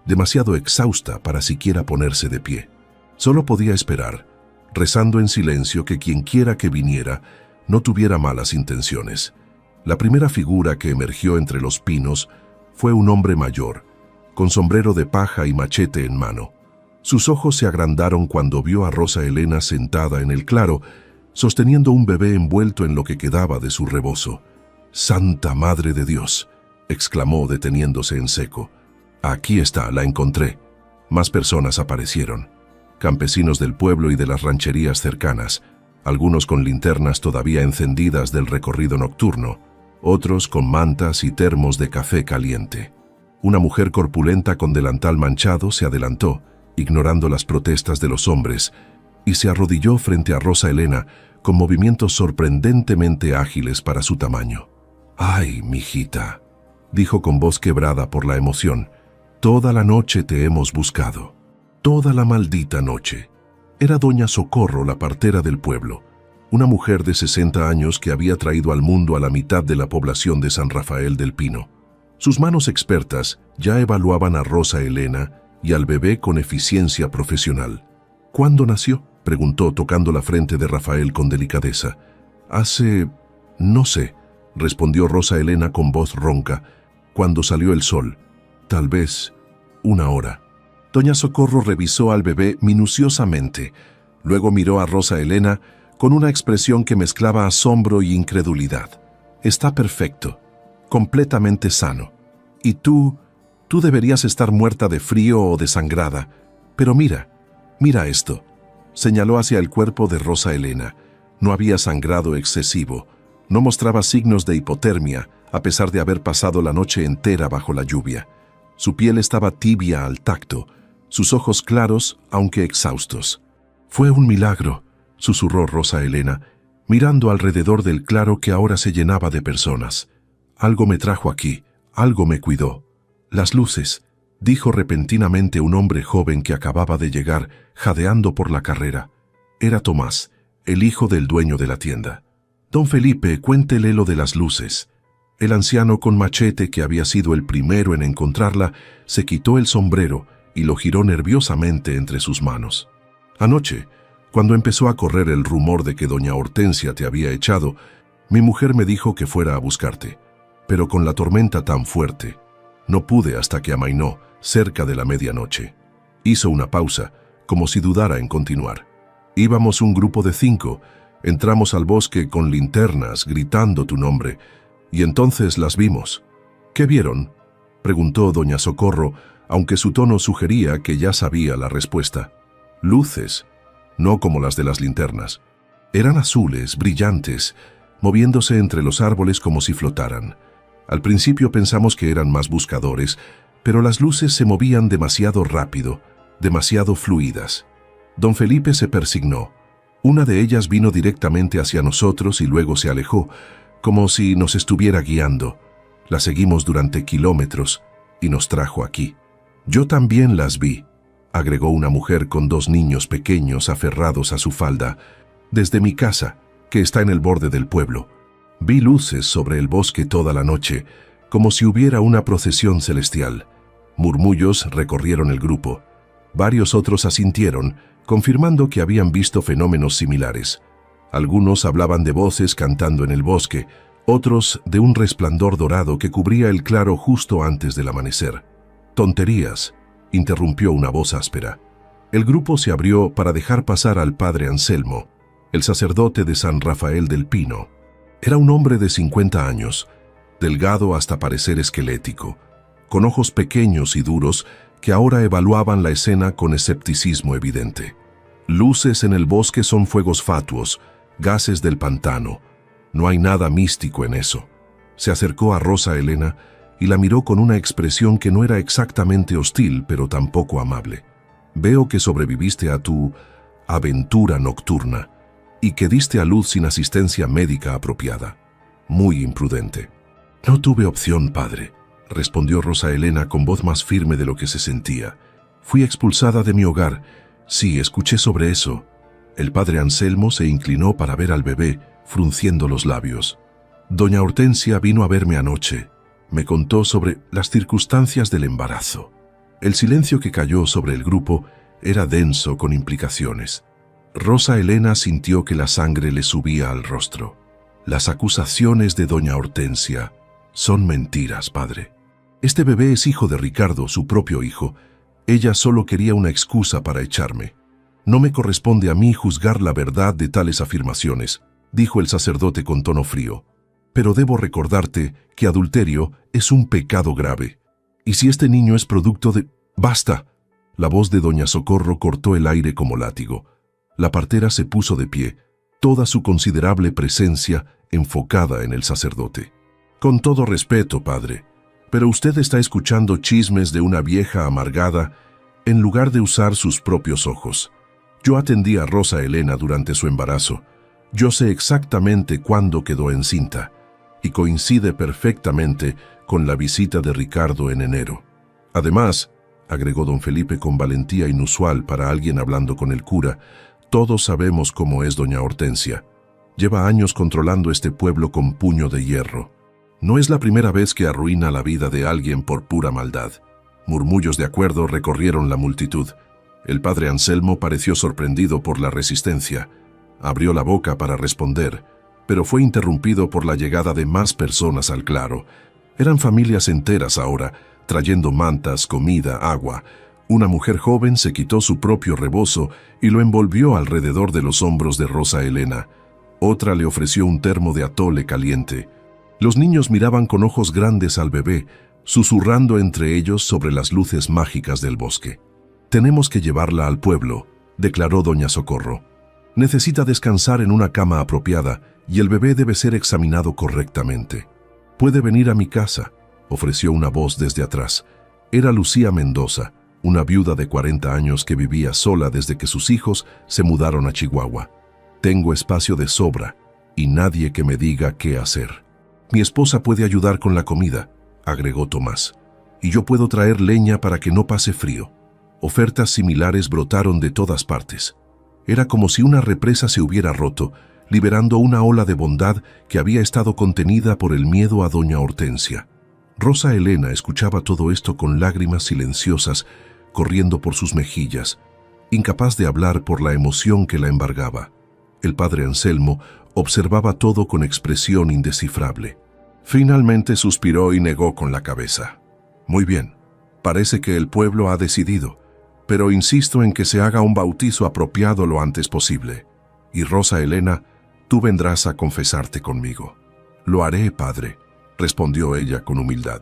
demasiado exhausta para siquiera ponerse de pie. Solo podía esperar, rezando en silencio que quienquiera que viniera no tuviera malas intenciones. La primera figura que emergió entre los pinos fue un hombre mayor, con sombrero de paja y machete en mano. Sus ojos se agrandaron cuando vio a Rosa Elena sentada en el claro, sosteniendo un bebé envuelto en lo que quedaba de su rebozo. «¡Santa Madre de Dios!», exclamó deteniéndose en seco. «Aquí está, la encontré». Más personas aparecieron. Campesinos del pueblo y de las rancherías cercanas, algunos con linternas todavía encendidas del recorrido nocturno, otros con mantas y termos de café caliente. Una mujer corpulenta con delantal manchado se adelantó, ignorando las protestas de los hombres, y se arrodilló frente a Rosa Elena con movimientos sorprendentemente ágiles para su tamaño. «Ay, mijita», dijo con voz quebrada por la emoción, «toda la noche te hemos buscado, toda la maldita noche». Era doña Socorro, la partera del pueblo, una mujer de 60 años que había traído al mundo a la mitad de la población de San Rafael del Pino. Sus manos expertas ya evaluaban a Rosa Elena y al bebé con eficiencia profesional. «¿Cuándo nació?», preguntó tocando la frente de Rafael con delicadeza. «No sé», respondió Rosa Elena con voz ronca, «cuando salió el sol. Tal vez 1 hora». Doña Socorro revisó al bebé minuciosamente. Luego miró a Rosa Elena con una expresión que mezclaba asombro y incredulidad. «Está perfecto, completamente sano. Y tú deberías estar muerta de frío o desangrada. Pero mira esto». Señaló hacia el cuerpo de Rosa Elena. No había sangrado excesivo. No mostraba signos de hipotermia, a pesar de haber pasado la noche entera bajo la lluvia. Su piel estaba tibia al tacto, sus ojos claros, aunque exhaustos. «Fue un milagro», susurró Rosa Elena, mirando alrededor del claro que ahora se llenaba de personas. «Algo me trajo aquí, algo me cuidó». «Las luces», dijo repentinamente un hombre joven que acababa de llegar, jadeando por la carrera. Era Tomás, el hijo del dueño de la tienda. «Don Felipe, cuéntele lo de las luces». El anciano con machete, que había sido el primero en encontrarla, se quitó el sombrero y lo giró nerviosamente entre sus manos. «Anoche, cuando empezó a correr el rumor de que doña Hortensia te había echado, mi mujer me dijo que fuera a buscarte, pero con la tormenta tan fuerte, no pude hasta que amainó, cerca de la medianoche». Hizo una pausa, como si dudara en continuar. «Íbamos un grupo de 5, entramos al bosque con linternas, gritando tu nombre, y entonces las vimos». «¿Qué vieron?», preguntó doña Socorro, aunque su tono sugería que ya sabía la respuesta. «Luces, no como las de las linternas. Eran azules, brillantes, moviéndose entre los árboles como si flotaran. Al principio pensamos que eran más buscadores, pero las luces se movían demasiado rápido, demasiado fluidas». Don Felipe se persignó. Una de ellas vino directamente hacia nosotros y luego se alejó, como si nos estuviera guiando. La seguimos durante kilómetros y nos trajo aquí. «Yo también las vi», agregó una mujer con 2 niños pequeños aferrados a su falda. Desde mi casa, que está en el borde del pueblo, vi luces sobre el bosque toda la noche, como si hubiera una procesión celestial. Murmullos recorrieron el grupo. Varios otros asintieron, confirmando que habían visto fenómenos similares. Algunos hablaban de voces cantando en el bosque, otros de un resplandor dorado que cubría el claro justo antes del amanecer. «Tonterías», interrumpió una voz áspera. El grupo se abrió para dejar pasar al padre Anselmo, el sacerdote de San Rafael del Pino. Era un hombre de 50 años, delgado hasta parecer esquelético, con ojos pequeños y duros que ahora evaluaban la escena con escepticismo evidente. «Luces en el bosque son fuegos fatuos, gases del pantano. No hay nada místico en eso». Se acercó a Rosa Elena y la miró con una expresión que no era exactamente hostil, pero tampoco amable. «Veo que sobreviviste a tu aventura nocturna y que diste a luz sin asistencia médica apropiada. Muy imprudente». «No tuve opción, padre», respondió Rosa Elena con voz más firme de lo que se sentía. «Fui expulsada de mi hogar. Sí, escuché sobre eso». El padre Anselmo se inclinó para ver al bebé, frunciendo los labios. «Doña Hortensia vino a verme anoche. Me contó sobre las circunstancias del embarazo». El silencio que cayó sobre el grupo era denso con implicaciones. Rosa Elena sintió que la sangre le subía al rostro. «Las acusaciones de doña Hortensia son mentiras, padre. Este bebé es hijo de Ricardo, su propio hijo. Ella solo quería una excusa para echarme. No me corresponde a mí juzgar la verdad de tales afirmaciones», dijo el sacerdote con tono frío. «Pero debo recordarte que adulterio es un pecado grave. Y si este niño es producto de...» «¡Basta!». La voz de doña Socorro cortó el aire como látigo. La partera se puso de pie, toda su considerable presencia enfocada en el sacerdote. «Con todo respeto, padre, pero usted está escuchando chismes de una vieja amargada en lugar de usar sus propios ojos. Yo atendí a Rosa Elena durante su embarazo. Yo sé exactamente cuándo quedó encinta, y coincide perfectamente con la visita de Ricardo en enero. Además», agregó don Felipe con valentía inusual para alguien hablando con el cura, «todos sabemos cómo es doña Hortensia. Lleva años controlando este pueblo con puño de hierro. No es la primera vez que arruina la vida de alguien por pura maldad». Murmullos de acuerdo recorrieron la multitud. El padre Anselmo pareció sorprendido por la resistencia. Abrió la boca para responder, pero fue interrumpido por la llegada de más personas al claro. Eran familias enteras ahora, trayendo mantas, comida, agua. Una mujer joven se quitó su propio rebozo y lo envolvió alrededor de los hombros de Rosa Elena. Otra le ofreció un termo de atole caliente. Los niños miraban con ojos grandes al bebé, susurrando entre ellos sobre las luces mágicas del bosque. «Tenemos que llevarla al pueblo», declaró doña Socorro. «Necesita descansar en una cama apropiada y el bebé debe ser examinado correctamente». «Puede venir a mi casa», ofreció una voz desde atrás. Era Lucía Mendoza, una viuda de 40 años que vivía sola desde que sus hijos se mudaron a Chihuahua. «Tengo espacio de sobra y nadie que me diga qué hacer. Mi esposa puede ayudar con la comida», agregó Tomás. «Y yo puedo traer leña para que no pase frío». Ofertas similares brotaron de todas partes. Era como si una represa se hubiera roto, liberando una ola de bondad que había estado contenida por el miedo a doña Hortensia. Rosa Elena escuchaba todo esto con lágrimas silenciosas corriendo por sus mejillas, incapaz de hablar por la emoción que la embargaba. El padre Anselmo observaba todo con expresión indescifrable. Finalmente suspiró y negó con la cabeza. «Muy bien, parece que el pueblo ha decidido, pero insisto en que se haga un bautizo apropiado lo antes posible. Y Rosa Elena, tú vendrás a confesarte conmigo». «Lo haré, padre», respondió ella con humildad.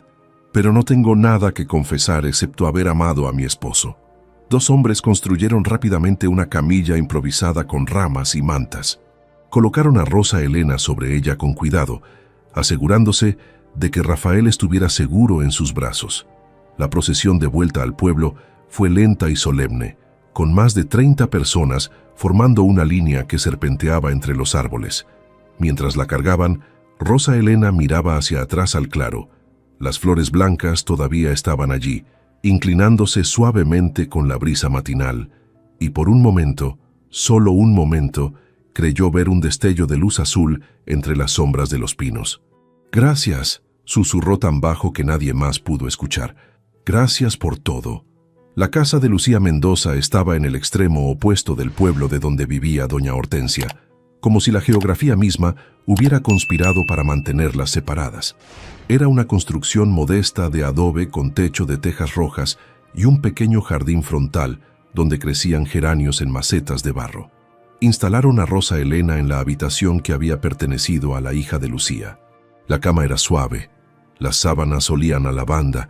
«Pero no tengo nada que confesar excepto haber amado a mi esposo». 2 hombres construyeron rápidamente una camilla improvisada con ramas y mantas. Colocaron a Rosa Elena sobre ella con cuidado, asegurándose de que Rafael estuviera seguro en sus brazos. La procesión de vuelta al pueblo fue lenta y solemne, con más de 30 personas formando una línea que serpenteaba entre los árboles. Mientras la cargaban, Rosa Elena miraba hacia atrás al claro. Las flores blancas todavía estaban allí, inclinándose suavemente con la brisa matinal, y por un momento, solo un momento, creyó ver un destello de luz azul entre las sombras de los pinos. «Gracias», susurró tan bajo que nadie más pudo escuchar. «Gracias por todo». La casa de Lucía Mendoza estaba en el extremo opuesto del pueblo de donde vivía doña Hortensia, como si la geografía misma hubiera conspirado para mantenerlas separadas. Era una construcción modesta de adobe con techo de tejas rojas y un pequeño jardín frontal donde crecían geranios en macetas de barro. Instalaron a Rosa Elena en la habitación que había pertenecido a la hija de Lucía. La cama era suave, las sábanas olían a lavanda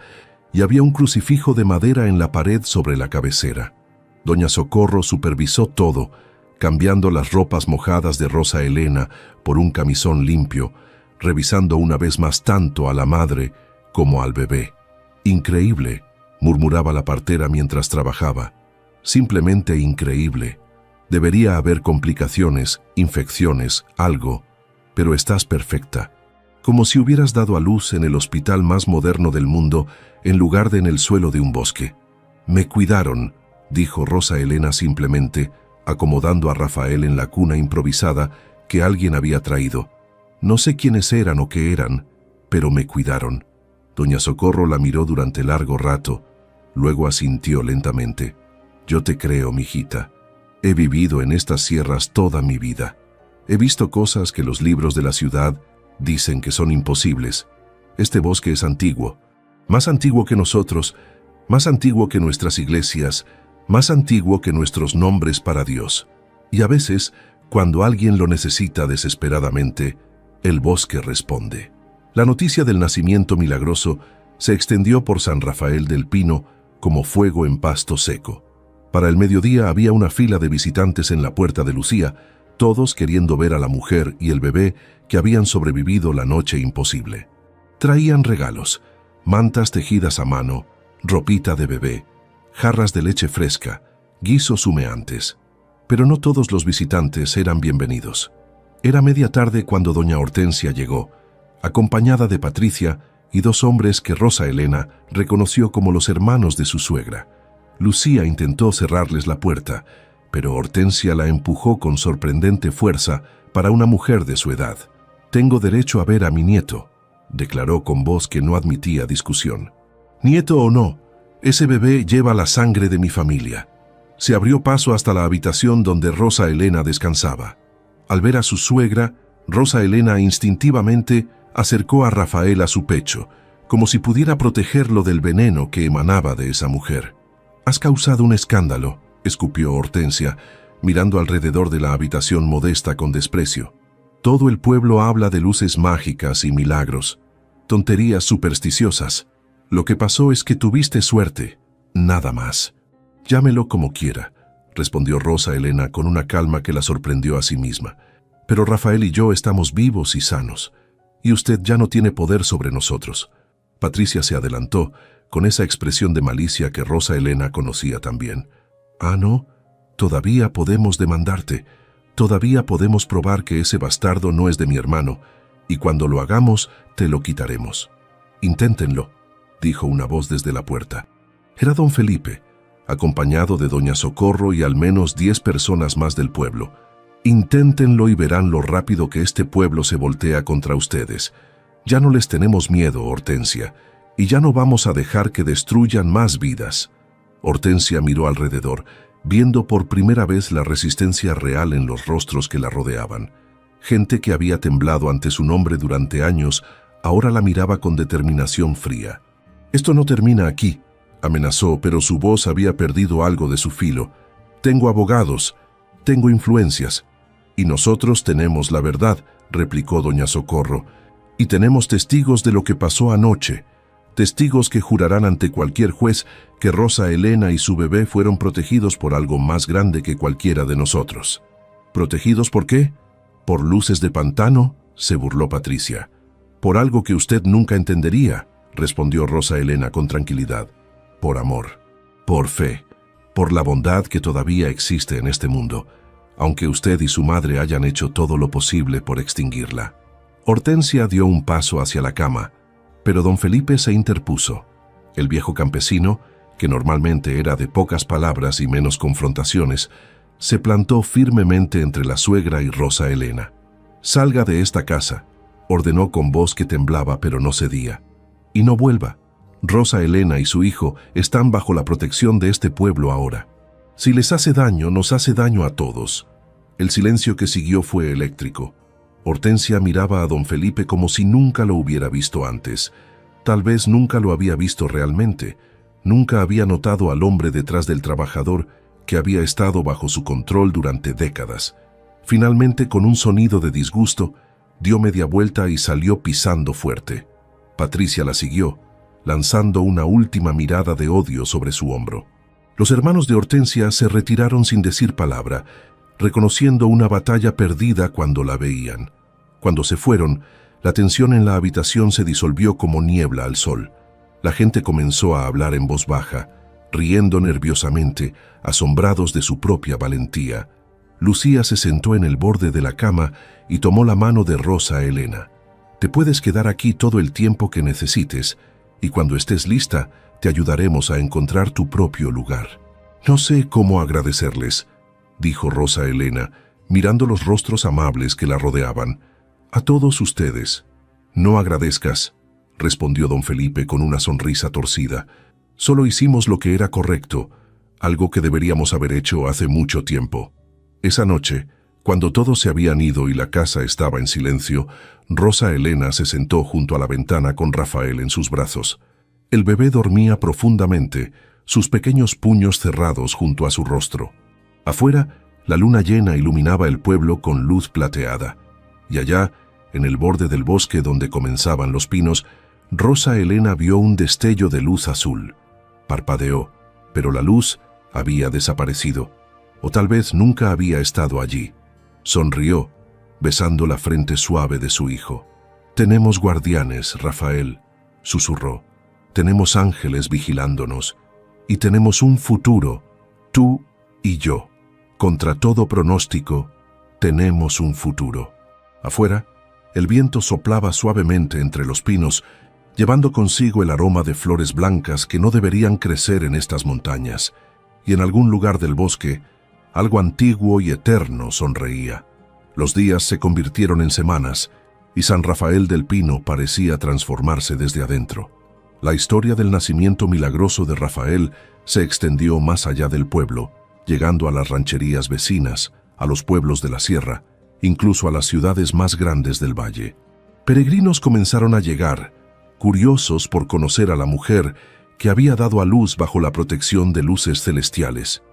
y había un crucifijo de madera en la pared sobre la cabecera. Doña Socorro supervisó todo, cambiando las ropas mojadas de Rosa Elena por un camisón limpio, revisando una vez más tanto a la madre como al bebé. «Increíble», murmuraba la partera mientras trabajaba. «Simplemente increíble. Debería haber complicaciones, infecciones, algo, pero estás perfecta. Como si hubieras dado a luz en el hospital más moderno del mundo en lugar de en el suelo de un bosque». «Me cuidaron», dijo Rosa Elena simplemente, acomodando a Rafael en la cuna improvisada que alguien había traído. «No sé quiénes eran o qué eran, pero me cuidaron». Doña Socorro la miró durante largo rato, luego asintió lentamente. «Yo te creo, mijita. He vivido en estas sierras toda mi vida. He visto cosas que los libros de la ciudad dicen que son imposibles. Este bosque es antiguo, más antiguo que nosotros, más antiguo que nuestras iglesias, más antiguo que nuestros nombres para Dios. Y a veces, cuando alguien lo necesita desesperadamente, el bosque responde». La noticia del nacimiento milagroso se extendió por San Rafael del Pino como fuego en pasto seco. Para el mediodía había una fila de visitantes en la puerta de Lucía, todos queriendo ver a la mujer y el bebé que habían sobrevivido la noche imposible. Traían regalos, mantas tejidas a mano, ropita de bebé, jarras de leche fresca, guisos humeantes. Pero no todos los visitantes eran bienvenidos. Era media tarde cuando doña Hortensia llegó, acompañada de Patricia y dos hombres que Rosa Elena reconoció como los hermanos de su suegra. Lucía intentó cerrarles la puerta, pero Hortensia la empujó con sorprendente fuerza para una mujer de su edad. «Tengo derecho a ver a mi nieto», declaró con voz que no admitía discusión. «Nieto o no, ese bebé lleva la sangre de mi familia». Se abrió paso hasta la habitación donde Rosa Elena descansaba. Al ver a su suegra, Rosa Elena instintivamente acercó a Rafael a su pecho, como si pudiera protegerlo del veneno que emanaba de esa mujer. «Has causado un escándalo», escupió Hortensia, mirando alrededor de la habitación modesta con desprecio. «Todo el pueblo habla de luces mágicas y milagros, tonterías supersticiosas. Lo que pasó es que tuviste suerte, nada más». «Llámelo como quiera», respondió Rosa Elena con una calma que la sorprendió a sí misma. «Pero Rafael y yo estamos vivos y sanos, y usted ya no tiene poder sobre nosotros». Patricia se adelantó, con esa expresión de malicia que Rosa Elena conocía también. «Ah, no, todavía podemos demandarte, todavía podemos probar que ese bastardo no es de mi hermano, y cuando lo hagamos, te lo quitaremos». «Inténtenlo», dijo una voz desde la puerta. Era don Felipe, acompañado de doña Socorro y al menos 10 personas más del pueblo. «Inténtenlo y verán lo rápido que este pueblo se voltea contra ustedes. Ya no les tenemos miedo, Hortensia, y ya no vamos a dejar que destruyan más vidas». Hortensia miró alrededor, viendo por primera vez la resistencia real en los rostros que la rodeaban. Gente que había temblado ante su nombre durante años, ahora la miraba con determinación fría. «Esto no termina aquí», amenazó, pero su voz había perdido algo de su filo. «Tengo abogados, tengo influencias, y nosotros tenemos la verdad», replicó doña Socorro, «y tenemos testigos de lo que pasó anoche, testigos que jurarán ante cualquier juez que Rosa Elena y su bebé fueron protegidos por algo más grande que cualquiera de nosotros». «¿Protegidos por qué? ¿Por luces de pantano?», se burló Patricia. «Por algo que usted nunca entendería», respondió Rosa Elena con tranquilidad. «Por amor, por fe, por la bondad que todavía existe en este mundo, aunque usted y su madre hayan hecho todo lo posible por extinguirla». Hortensia dio un paso hacia la cama, pero don Felipe se interpuso. El viejo campesino, que normalmente era de pocas palabras y menos confrontaciones, se plantó firmemente entre la suegra y Rosa Elena. «Salga de esta casa», ordenó con voz que temblaba pero no cedía. «Y no vuelva. Rosa Elena y su hijo están bajo la protección de este pueblo ahora. Si les hace daño, nos hace daño a todos». El silencio que siguió fue eléctrico. Hortensia miraba a don Felipe como si nunca lo hubiera visto antes. Tal vez nunca lo había visto realmente. Nunca había notado al hombre detrás del trabajador que había estado bajo su control durante décadas. Finalmente, con un sonido de disgusto, dio media vuelta y salió pisando fuerte. Patricia la siguió, lanzando una última mirada de odio sobre su hombro. Los hermanos de Hortensia se retiraron sin decir palabra, reconociendo una batalla perdida cuando la veían. Cuando se fueron, la tensión en la habitación se disolvió como niebla al sol. La gente comenzó a hablar en voz baja, riendo nerviosamente, asombrados de su propia valentía. Lucía se sentó en el borde de la cama y tomó la mano de Rosa Elena. «Te puedes quedar aquí todo el tiempo que necesites, y cuando estés lista, te ayudaremos a encontrar tu propio lugar». «No sé cómo agradecerles», dijo Rosa Elena, mirando los rostros amables que la rodeaban. «A todos ustedes». «No agradezcas», respondió don Felipe con una sonrisa torcida. «Solo hicimos lo que era correcto, algo que deberíamos haber hecho hace mucho tiempo». Esa noche, cuando todos se habían ido y la casa estaba en silencio, Rosa Elena se sentó junto a la ventana con Rafael en sus brazos. El bebé dormía profundamente, sus pequeños puños cerrados junto a su rostro. Afuera, la luna llena iluminaba el pueblo con luz plateada. Y allá, en el borde del bosque donde comenzaban los pinos, Rosa Elena vio un destello de luz azul. Parpadeó, pero la luz había desaparecido, o tal vez nunca había estado allí. Sonrió, besando la frente suave de su hijo. «Tenemos guardianes, Rafael», susurró. «Tenemos ángeles vigilándonos. Y tenemos un futuro, tú y yo. Contra todo pronóstico, tenemos un futuro». Afuera, el viento soplaba suavemente entre los pinos, llevando consigo el aroma de flores blancas que no deberían crecer en estas montañas, y en algún lugar del bosque, algo antiguo y eterno sonreía. Los días se convirtieron en semanas, y San Rafael del Pino parecía transformarse desde adentro. La historia del nacimiento milagroso de Rafael se extendió más allá del pueblo, llegando a las rancherías vecinas, a los pueblos de la sierra, incluso a las ciudades más grandes del valle. Peregrinos comenzaron a llegar, curiosos por conocer a la mujer que había dado a luz bajo la protección de luces celestiales.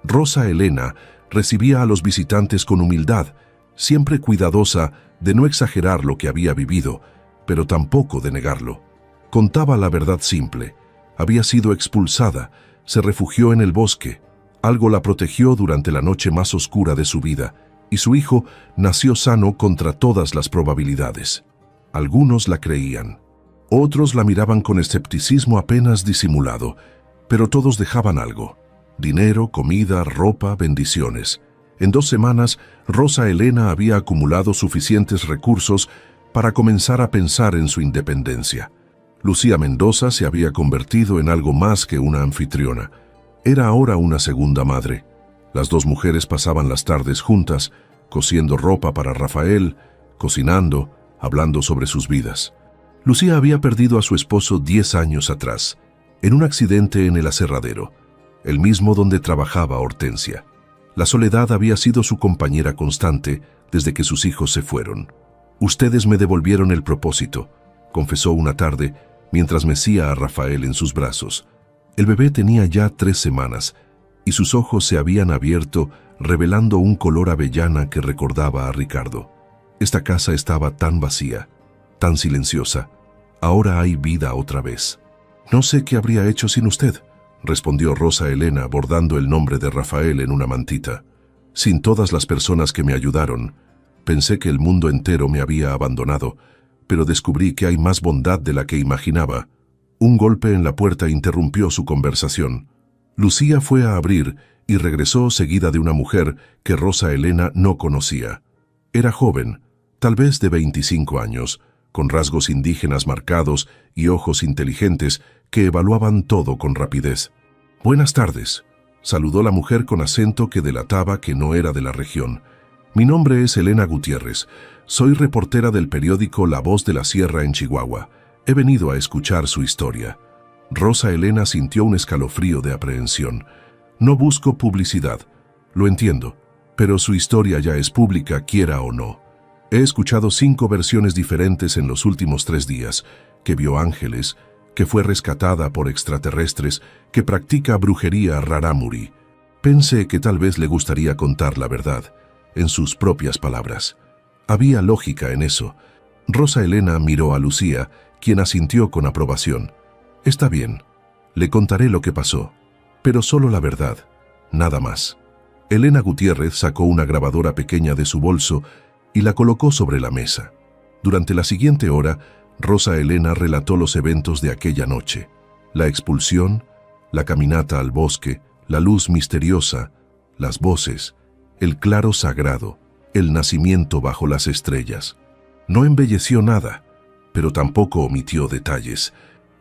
Rosa Elena recibía a los visitantes con humildad, siempre cuidadosa de no exagerar lo que había vivido, pero tampoco de negarlo. Contaba la verdad simple. Había sido expulsada, se refugió en el bosque. Algo la protegió durante la noche más oscura de su vida, y su hijo nació sano contra todas las probabilidades. Algunos la creían. Otros la miraban con escepticismo apenas disimulado, pero todos dejaban algo: dinero, comida, ropa, bendiciones. En 2 semanas, Rosa Elena había acumulado suficientes recursos para comenzar a pensar en su independencia. Lucía Mendoza se había convertido en algo más que una anfitriona. Era ahora una segunda madre. Las 2 mujeres pasaban las tardes juntas, cosiendo ropa para Rafael, cocinando, hablando sobre sus vidas. Lucía había perdido a su esposo 10 años atrás, en un accidente en el aserradero, el mismo donde trabajaba Hortensia. La soledad había sido su compañera constante desde que sus hijos se fueron. «Ustedes me devolvieron el propósito», confesó una tarde mientras mecía a Rafael en sus brazos. El bebé tenía ya 3 semanas y sus ojos se habían abierto, revelando un color avellana que recordaba a Ricardo. Esta casa estaba tan vacía, tan silenciosa. Ahora hay vida otra vez. «No sé qué habría hecho sin usted», respondió Rosa Elena bordando el nombre de Rafael en una mantita. «Sin todas las personas que me ayudaron, pensé que el mundo entero me había abandonado, pero descubrí que hay más bondad de la que imaginaba». Un golpe en la puerta interrumpió su conversación. Lucía fue a abrir y regresó seguida de una mujer que Rosa Elena no conocía. Era joven, tal vez de 25 años, con rasgos indígenas marcados y ojos inteligentes que evaluaban todo con rapidez. Buenas tardes, saludó la mujer con acento que delataba que no era de la región. Mi nombre es Elena Gutiérrez. Soy reportera del periódico La Voz de la Sierra en Chihuahua. He venido a escuchar su historia. Rosa Elena sintió un escalofrío de aprehensión. No busco publicidad, lo entiendo, pero su historia ya es pública, quiera o no. He escuchado 5 versiones diferentes en los últimos 3 días, que vio ángeles, que fue rescatada por extraterrestres, que practica brujería rarámuri. Pensé que tal vez le gustaría contar la verdad, en sus propias palabras. Había lógica en eso. Rosa Elena miró a Lucía, quien asintió con aprobación. Está bien, le contaré lo que pasó, pero solo la verdad, nada más. Elena Gutiérrez sacó una grabadora pequeña de su bolso y la colocó sobre la mesa. Durante la siguiente hora, Rosa Elena relató los eventos de aquella noche. La expulsión, la caminata al bosque, la luz misteriosa, las voces, el claro sagrado, el nacimiento bajo las estrellas. No embelleció nada, pero tampoco omitió detalles.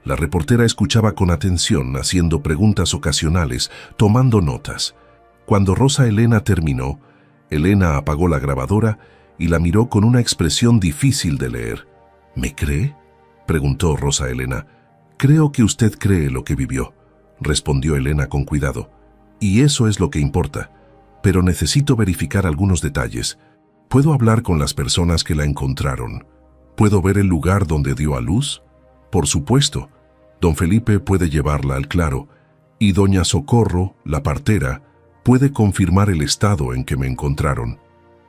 La reportera escuchaba con atención, haciendo preguntas ocasionales, tomando notas. Cuando Rosa Elena terminó, Elena apagó la grabadora y la miró con una expresión difícil de leer. ¿Me cree?, preguntó Rosa Elena. Creo que usted cree lo que vivió, respondió Elena con cuidado. Y eso es lo que importa. Pero necesito verificar algunos detalles. ¿Puedo hablar con las personas que la encontraron? ¿Puedo ver el lugar donde dio a luz? Por supuesto. Don Felipe puede llevarla al claro. Y doña Socorro, la partera, puede confirmar el estado en que me encontraron.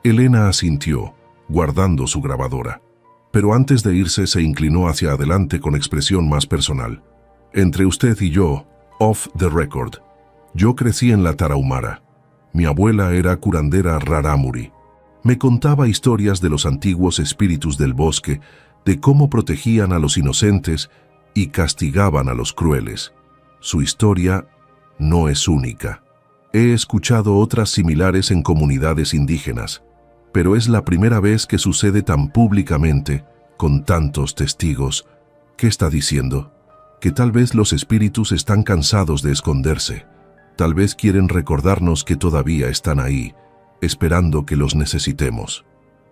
Elena asintió, guardando su grabadora. Pero antes de irse se inclinó hacia adelante con expresión más personal. Entre usted y yo, off the record. Yo crecí en la Tarahumara. Mi abuela era curandera rarámuri. Me contaba historias de los antiguos espíritus del bosque, de cómo protegían a los inocentes y castigaban a los crueles. Su historia no es única. He escuchado otras similares en comunidades indígenas, pero es la primera vez que sucede tan públicamente, con tantos testigos. ¿Qué está diciendo? Que tal vez los espíritus están cansados de esconderse. Tal vez quieren recordarnos que todavía están ahí, esperando que los necesitemos.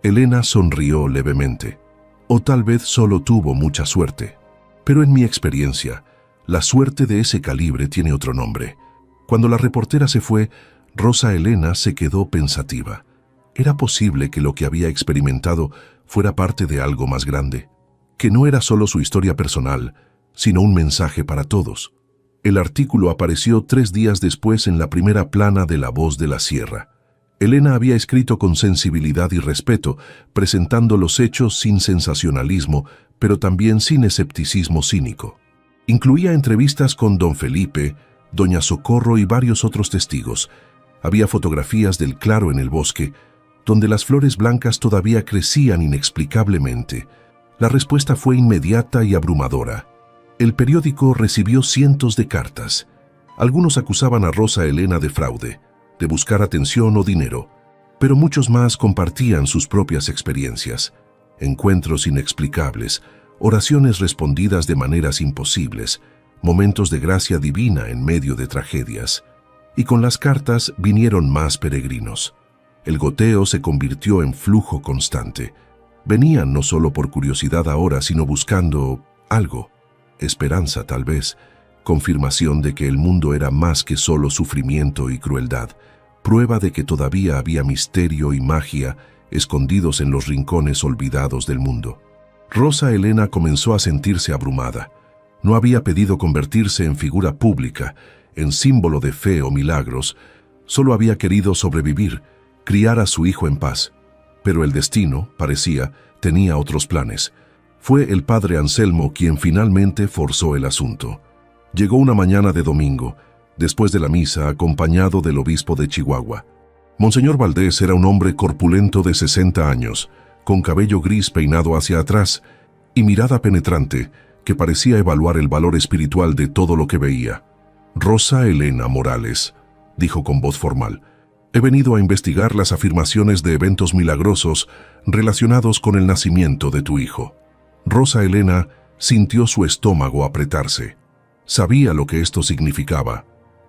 Elena sonrió levemente. O tal vez solo tuvo mucha suerte. Pero en mi experiencia, la suerte de ese calibre tiene otro nombre. Cuando la reportera se fue, Rosa Elena se quedó pensativa. ¿Era posible que lo que había experimentado fuera parte de algo más grande? Que no era solo su historia personal, sino un mensaje para todos. El artículo apareció 3 días después en la primera plana de La Voz de la Sierra. Elena había escrito con sensibilidad y respeto, presentando los hechos sin sensacionalismo, pero también sin escepticismo cínico. Incluía entrevistas con don Felipe, doña Socorro y varios otros testigos. Había fotografías del claro en el bosque, donde las flores blancas todavía crecían inexplicablemente. La respuesta fue inmediata y abrumadora. El periódico recibió cientos de cartas. Algunos acusaban a Rosa Elena de fraude, de buscar atención o dinero, pero muchos más compartían sus propias experiencias, encuentros inexplicables, oraciones respondidas de maneras imposibles, momentos de gracia divina en medio de tragedias. Y con las cartas vinieron más peregrinos. El goteo se convirtió en flujo constante. Venían no solo por curiosidad ahora, sino buscando algo, esperanza tal vez, confirmación de que el mundo era más que solo sufrimiento y crueldad, prueba de que todavía había misterio y magia escondidos en los rincones olvidados del mundo. Rosa Elena comenzó a sentirse abrumada. No había pedido convertirse en figura pública, en símbolo de fe o milagros. Solo había querido sobrevivir, criar a su hijo en paz. Pero el destino, parecía, tenía otros planes. Fue el padre Anselmo quien finalmente forzó el asunto. Llegó una mañana de domingo, después de la misa, acompañado del obispo de Chihuahua. Monseñor Valdés era un hombre corpulento de 60 años, con cabello gris peinado hacia atrás y mirada penetrante que parecía evaluar el valor espiritual de todo lo que veía. Rosa Elena Morales, dijo con voz formal, he venido a investigar las afirmaciones de eventos milagrosos relacionados con el nacimiento de tu hijo. Rosa Elena sintió su estómago apretarse. Sabía lo que esto significaba.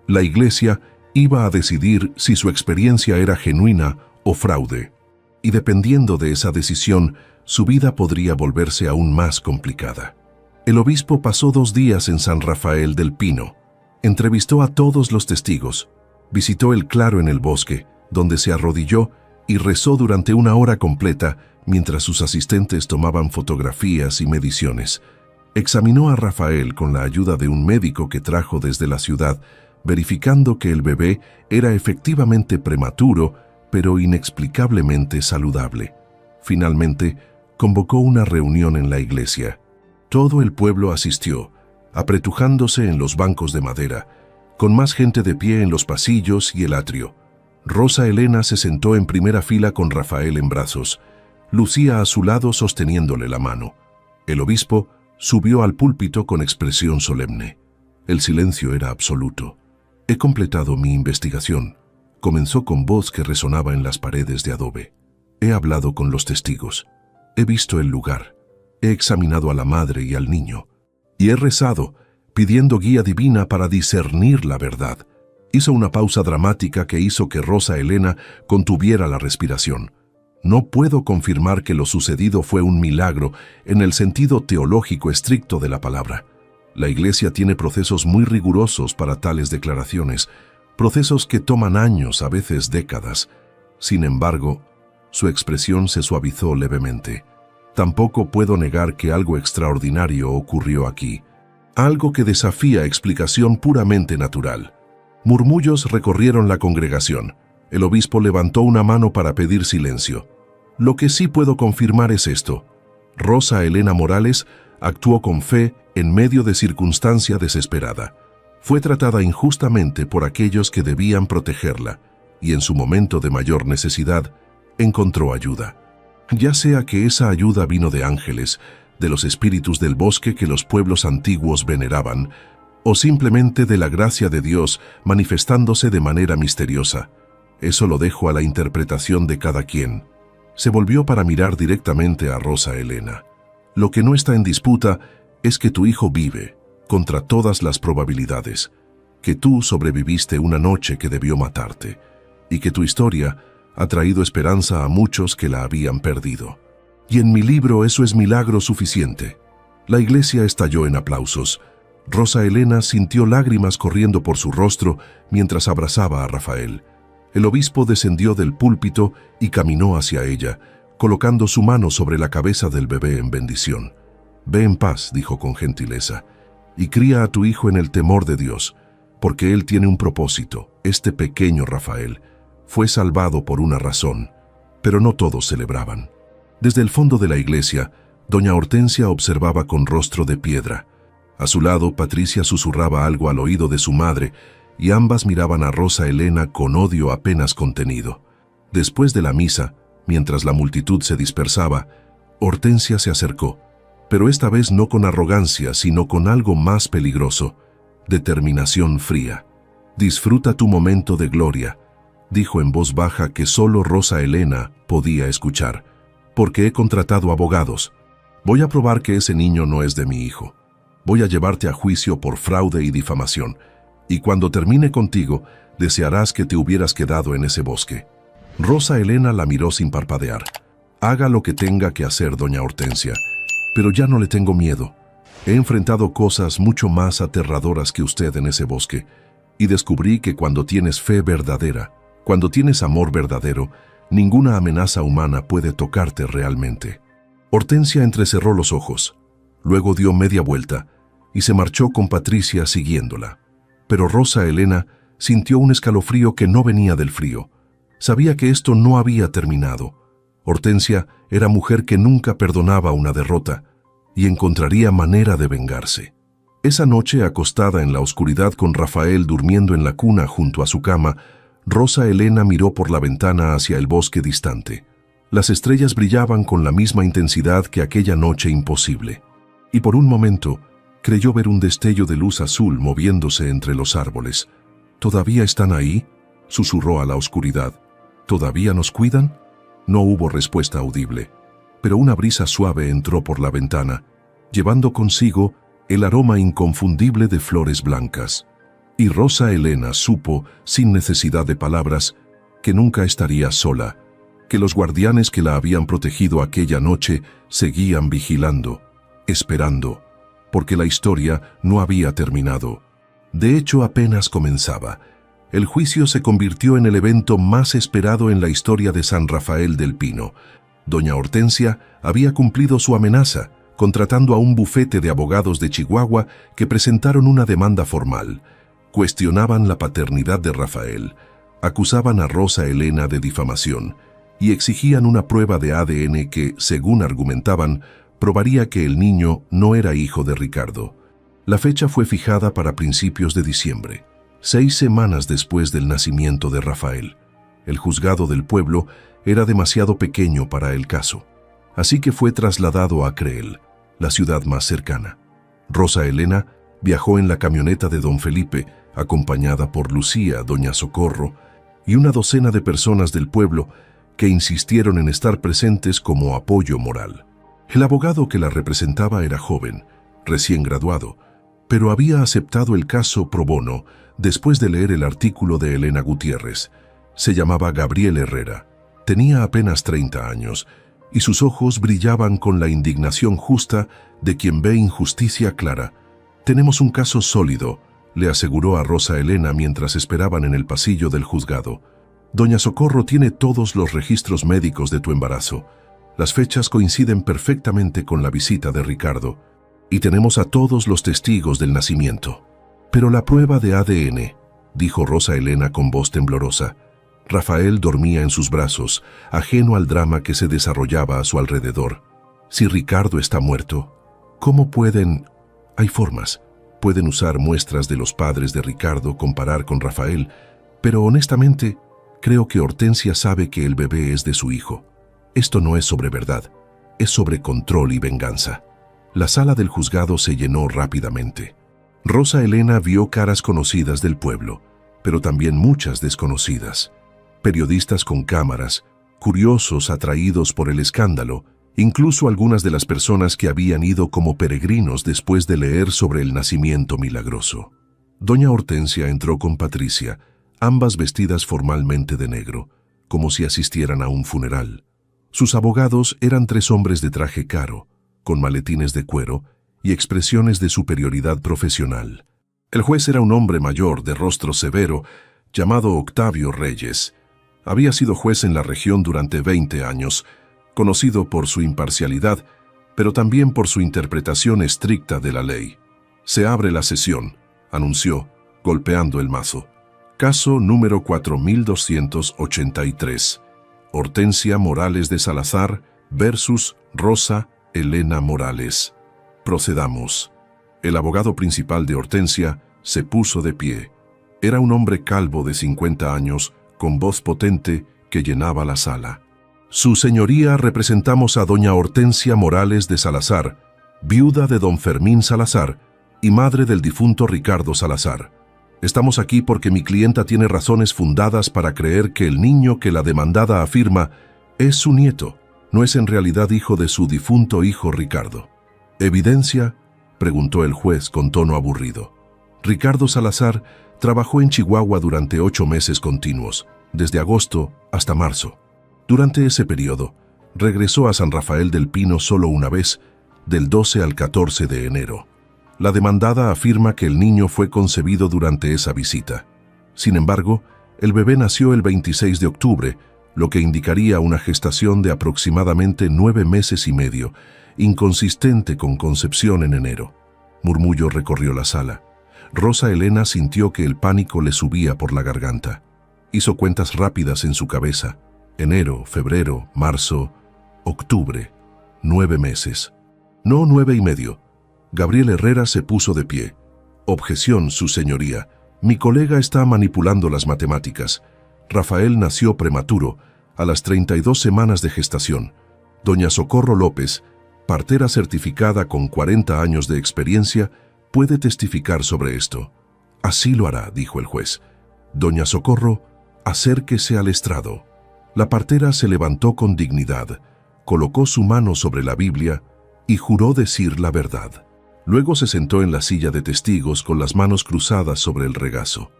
La Iglesia iba a decidir si su experiencia era genuina o fraude. Y dependiendo de esa decisión, su vida podría volverse aún más complicada. El obispo pasó 2 días en San Rafael del Pino. Entrevistó a todos los testigos. Visitó el claro en el bosque, donde se arrodilló y rezó durante 1 hora completa mientras sus asistentes tomaban fotografías y mediciones. Examinó a Rafael con la ayuda de un médico que trajo desde la ciudad, verificando que el bebé era efectivamente prematuro, pero inexplicablemente saludable. Finalmente, convocó una reunión en la iglesia. Todo el pueblo asistió, apretujándose en los bancos de madera, con más gente de pie en los pasillos y el atrio. Rosa Elena se sentó en primera fila con Rafael en brazos. Lucía a su lado sosteniéndole la mano. El obispo subió al púlpito con expresión solemne. El silencio era absoluto. «He completado mi investigación», comenzó con voz que resonaba en las paredes de adobe. «He hablado con los testigos. He visto el lugar. He examinado a la madre y al niño. Y he rezado, pidiendo guía divina para discernir la verdad». Hizo una pausa dramática que hizo que Rosa Elena contuviera la respiración. «No puedo confirmar que lo sucedido fue un milagro en el sentido teológico estricto de la palabra. La Iglesia tiene procesos muy rigurosos para tales declaraciones, procesos que toman años, a veces décadas. Sin embargo, su expresión se suavizó levemente. Tampoco puedo negar que algo extraordinario ocurrió aquí, algo que desafía explicación puramente natural». Murmullos recorrieron la congregación. El obispo levantó una mano para pedir silencio. «Lo que sí puedo confirmar es esto. Rosa Elena Morales actuó con fe en medio de circunstancia desesperada. Fue tratada injustamente por aquellos que debían protegerla, y en su momento de mayor necesidad, encontró ayuda. Ya sea que esa ayuda vino de ángeles, de los espíritus del bosque que los pueblos antiguos veneraban, o simplemente de la gracia de Dios manifestándose de manera misteriosa. Eso lo dejo a la interpretación de cada quien». Se volvió para mirar directamente a Rosa Elena. «Lo que no está en disputa es que tu hijo vive, contra todas las probabilidades, que tú sobreviviste una noche que debió matarte, y que tu historia ha traído esperanza a muchos que la habían perdido. Y en mi libro eso es milagro suficiente». La iglesia estalló en aplausos. Rosa Elena sintió lágrimas corriendo por su rostro mientras abrazaba a Rafael. El obispo descendió del púlpito y caminó hacia ella, colocando su mano sobre la cabeza del bebé en bendición. «Ve en paz», dijo con gentileza, «y cría a tu hijo en el temor de Dios, porque él tiene un propósito. Este pequeño Rafael fue salvado por una razón». Pero no todos celebraban. Desde el fondo de la iglesia, doña Hortensia observaba con rostro de piedra. A su lado, Patricia susurraba algo al oído de su madre, y ambas miraban a Rosa Elena con odio apenas contenido. Después de la misa, mientras la multitud se dispersaba, Hortensia se acercó, pero esta vez no con arrogancia, sino con algo más peligroso: determinación fría. «Disfruta tu momento de gloria», dijo en voz baja que solo Rosa Elena podía escuchar, «porque he contratado abogados. Voy a probar que ese niño no es de mi hijo. Voy a llevarte a juicio por fraude y difamación, y cuando termine contigo, desearás que te hubieras quedado en ese bosque». Rosa Elena la miró sin parpadear. «Haga lo que tenga que hacer, doña Hortensia, pero ya no le tengo miedo. He enfrentado cosas mucho más aterradoras que usted en ese bosque, y descubrí que cuando tienes fe verdadera, cuando tienes amor verdadero, ninguna amenaza humana puede tocarte realmente». Hortensia entrecerró los ojos, luego dio media vuelta y se marchó con Patricia siguiéndola. Pero Rosa Elena sintió un escalofrío que no venía del frío. Sabía que esto no había terminado. Hortensia era mujer que nunca perdonaba una derrota y encontraría manera de vengarse. Esa noche, acostada en la oscuridad con Rafael durmiendo en la cuna junto a su cama, Rosa Elena miró por la ventana hacia el bosque distante. Las estrellas brillaban con la misma intensidad que aquella noche imposible. Y por un momento, creyó ver un destello de luz azul moviéndose entre los árboles. «¿Todavía están ahí?», susurró a la oscuridad. «¿Todavía nos cuidan?». No hubo respuesta audible, pero una brisa suave entró por la ventana, llevando consigo el aroma inconfundible de flores blancas. Y Rosa Elena supo, sin necesidad de palabras, que nunca estaría sola, que los guardianes que la habían protegido aquella noche seguían vigilando, esperando, porque la historia no había terminado. De hecho, apenas comenzaba. El juicio se convirtió en el evento más esperado en la historia de San Rafael del Pino. Doña Hortensia había cumplido su amenaza, contratando a un bufete de abogados de Chihuahua que presentaron una demanda formal. Cuestionaban la paternidad de Rafael, acusaban a Rosa Elena de difamación y exigían una prueba de ADN que, según argumentaban, probaría que el niño no era hijo de Ricardo. La fecha fue fijada para principios de diciembre, 6 semanas después del nacimiento de Rafael. El juzgado del pueblo era demasiado pequeño para el caso, así que fue trasladado a Creel, la ciudad más cercana. Rosa Elena viajó en la camioneta de don Felipe, acompañada por Lucía, doña Socorro y una docena de personas del pueblo que insistieron en estar presentes como apoyo moral. El abogado que la representaba era joven, recién graduado, pero había aceptado el caso pro bono después de leer el artículo de Elena Gutiérrez. Se llamaba Gabriel Herrera, tenía apenas 30 años y sus ojos brillaban con la indignación justa de quien ve injusticia clara. «Tenemos un caso sólido», le aseguró a Rosa Elena mientras esperaban en el pasillo del juzgado. «Doña Socorro tiene todos los registros médicos de tu embarazo. Las fechas coinciden perfectamente con la visita de Ricardo y tenemos a todos los testigos del nacimiento. Pero la prueba de ADN», dijo Rosa Elena con voz temblorosa. Rafael dormía en sus brazos, ajeno al drama que se desarrollaba a su alrededor. «Si Ricardo está muerto, ¿cómo pueden...?» «Hay formas. Pueden usar muestras de los padres de Ricardo, comparar con Rafael, pero honestamente, creo que Hortensia sabe que el bebé es de su hijo. Esto no es sobre verdad, es sobre control y venganza». La sala del juzgado se llenó rápidamente. Rosa Elena vio caras conocidas del pueblo, pero también muchas desconocidas. Periodistas con cámaras, curiosos atraídos por el escándalo, incluso algunas de las personas que habían ido como peregrinos después de leer sobre el nacimiento milagroso. Doña Hortensia entró con Patricia, ambas vestidas formalmente de negro, como si asistieran a un funeral. Sus abogados eran 3 hombres de traje caro, con maletines de cuero y expresiones de superioridad profesional. El juez era un hombre mayor, de rostro severo, llamado Octavio Reyes. Había sido juez en la región durante 20 años, conocido por su imparcialidad, pero también por su interpretación estricta de la ley. «Se abre la sesión», anunció, golpeando el mazo. Caso número 4283. Hortensia Morales de Salazar versus Rosa Elena Morales. Procedamos. El abogado principal de Hortensia se puso de pie. Era un hombre calvo de 50 años, con voz potente que llenaba la sala. «Su señoría, representamos a doña Hortensia Morales de Salazar, viuda de don Fermín Salazar y madre del difunto Ricardo Salazar. Estamos aquí porque mi clienta tiene razones fundadas para creer que el niño que la demandada afirma es su nieto, no es en realidad hijo de su difunto hijo Ricardo». «¿Evidencia?», preguntó el juez con tono aburrido. Ricardo Salazar trabajó en Chihuahua durante 8 meses continuos, desde agosto hasta marzo. Durante ese periodo, regresó a San Rafael del Pino solo una vez, del 12 al 14 de enero. La demandada afirma que el niño fue concebido durante esa visita. Sin embargo, el bebé nació el 26 de octubre, lo que indicaría una gestación de aproximadamente 9 meses y medio, inconsistente con concepción en enero. Murmullo recorrió la sala. Rosa Elena sintió que el pánico le subía por la garganta. Hizo cuentas rápidas en su cabeza. Enero, febrero, marzo, octubre. 9 meses. No 9 y medio. Gabriel Herrera se puso de pie. «Objeción, su señoría. Mi colega está manipulando las matemáticas. Rafael nació prematuro, a las 32 semanas de gestación. Doña Socorro López, partera certificada con 40 años de experiencia, puede testificar sobre esto». «Así lo hará», dijo el juez. «Doña Socorro, acérquese al estrado». La partera se levantó con dignidad, colocó su mano sobre la Biblia y juró decir la verdad. Luego se sentó en la silla de testigos con las manos cruzadas sobre el regazo.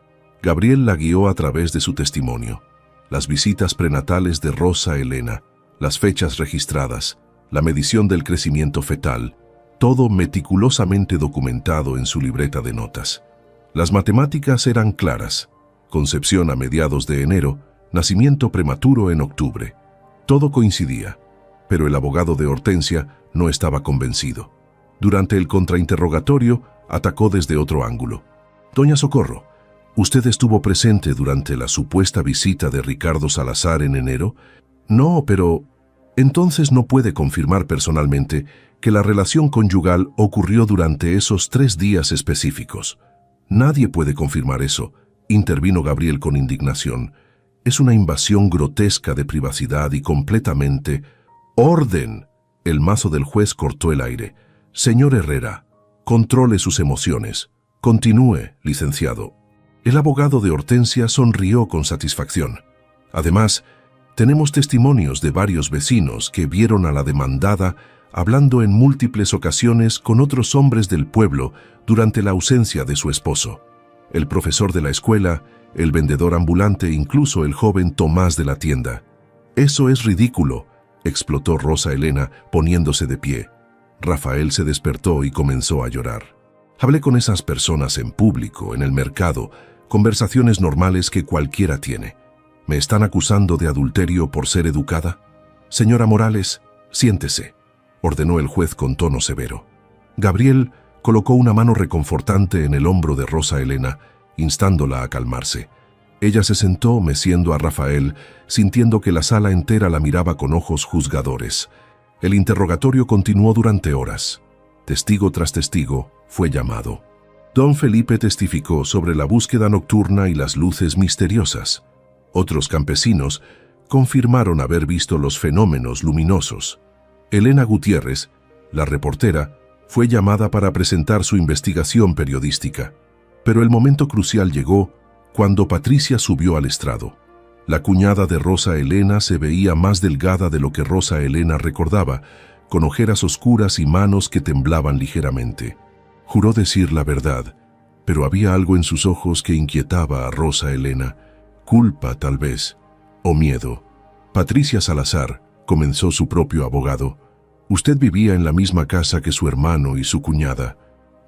Gabriel la guió a través de su testimonio. Las visitas prenatales de Rosa Elena, las fechas registradas, la medición del crecimiento fetal, todo meticulosamente documentado en su libreta de notas. Las matemáticas eran claras. Concepción a mediados de enero, nacimiento prematuro en octubre. Todo coincidía, pero el abogado de Hortensia no estaba convencido. Durante el contrainterrogatorio, atacó desde otro ángulo. «Doña Socorro, ¿usted estuvo presente durante la supuesta visita de Ricardo Salazar en enero?» «No, pero entonces no puede confirmar personalmente que la relación conyugal ocurrió durante esos 3 días específicos». «Nadie puede confirmar eso», intervino Gabriel con indignación. «Es una invasión grotesca de privacidad y completamente...» «¡Orden!» El mazo del juez cortó el aire. «Señor Herrera, controle sus emociones. Continúe, licenciado». El abogado de Hortensia sonrió con satisfacción. Además, tenemos testimonios de varios vecinos que vieron a la demandada hablando en múltiples ocasiones con otros hombres del pueblo durante la ausencia de su esposo. El profesor de la escuela, el vendedor ambulante, incluso el joven Tomás de la tienda. «Eso es ridículo», explotó Rosa Elena poniéndose de pie. Rafael se despertó y comenzó a llorar. «Hablé con esas personas en público, en el mercado, conversaciones normales que cualquiera tiene. ¿Me están acusando de adulterio por ser educada?» «Señora Morales, siéntese», ordenó el juez con tono severo. Gabriel colocó una mano reconfortante en el hombro de Rosa Elena, instándola a calmarse. Ella se sentó meciendo a Rafael, sintiendo que la sala entera la miraba con ojos juzgadores. El interrogatorio continuó durante horas. Testigo tras testigo fue llamado. Don Felipe testificó sobre la búsqueda nocturna y las luces misteriosas. Otros campesinos confirmaron haber visto los fenómenos luminosos. Elena Gutiérrez, la reportera, fue llamada para presentar su investigación periodística. Pero el momento crucial llegó cuando Patricia subió al estrado. La cuñada de Rosa Elena se veía más delgada de lo que Rosa Elena recordaba, con ojeras oscuras y manos que temblaban ligeramente. Juró decir la verdad, pero había algo en sus ojos que inquietaba a Rosa Elena. Culpa, tal vez, o miedo. «Patricia Salazar», comenzó su propio abogado, «usted vivía en la misma casa que su hermano y su cuñada.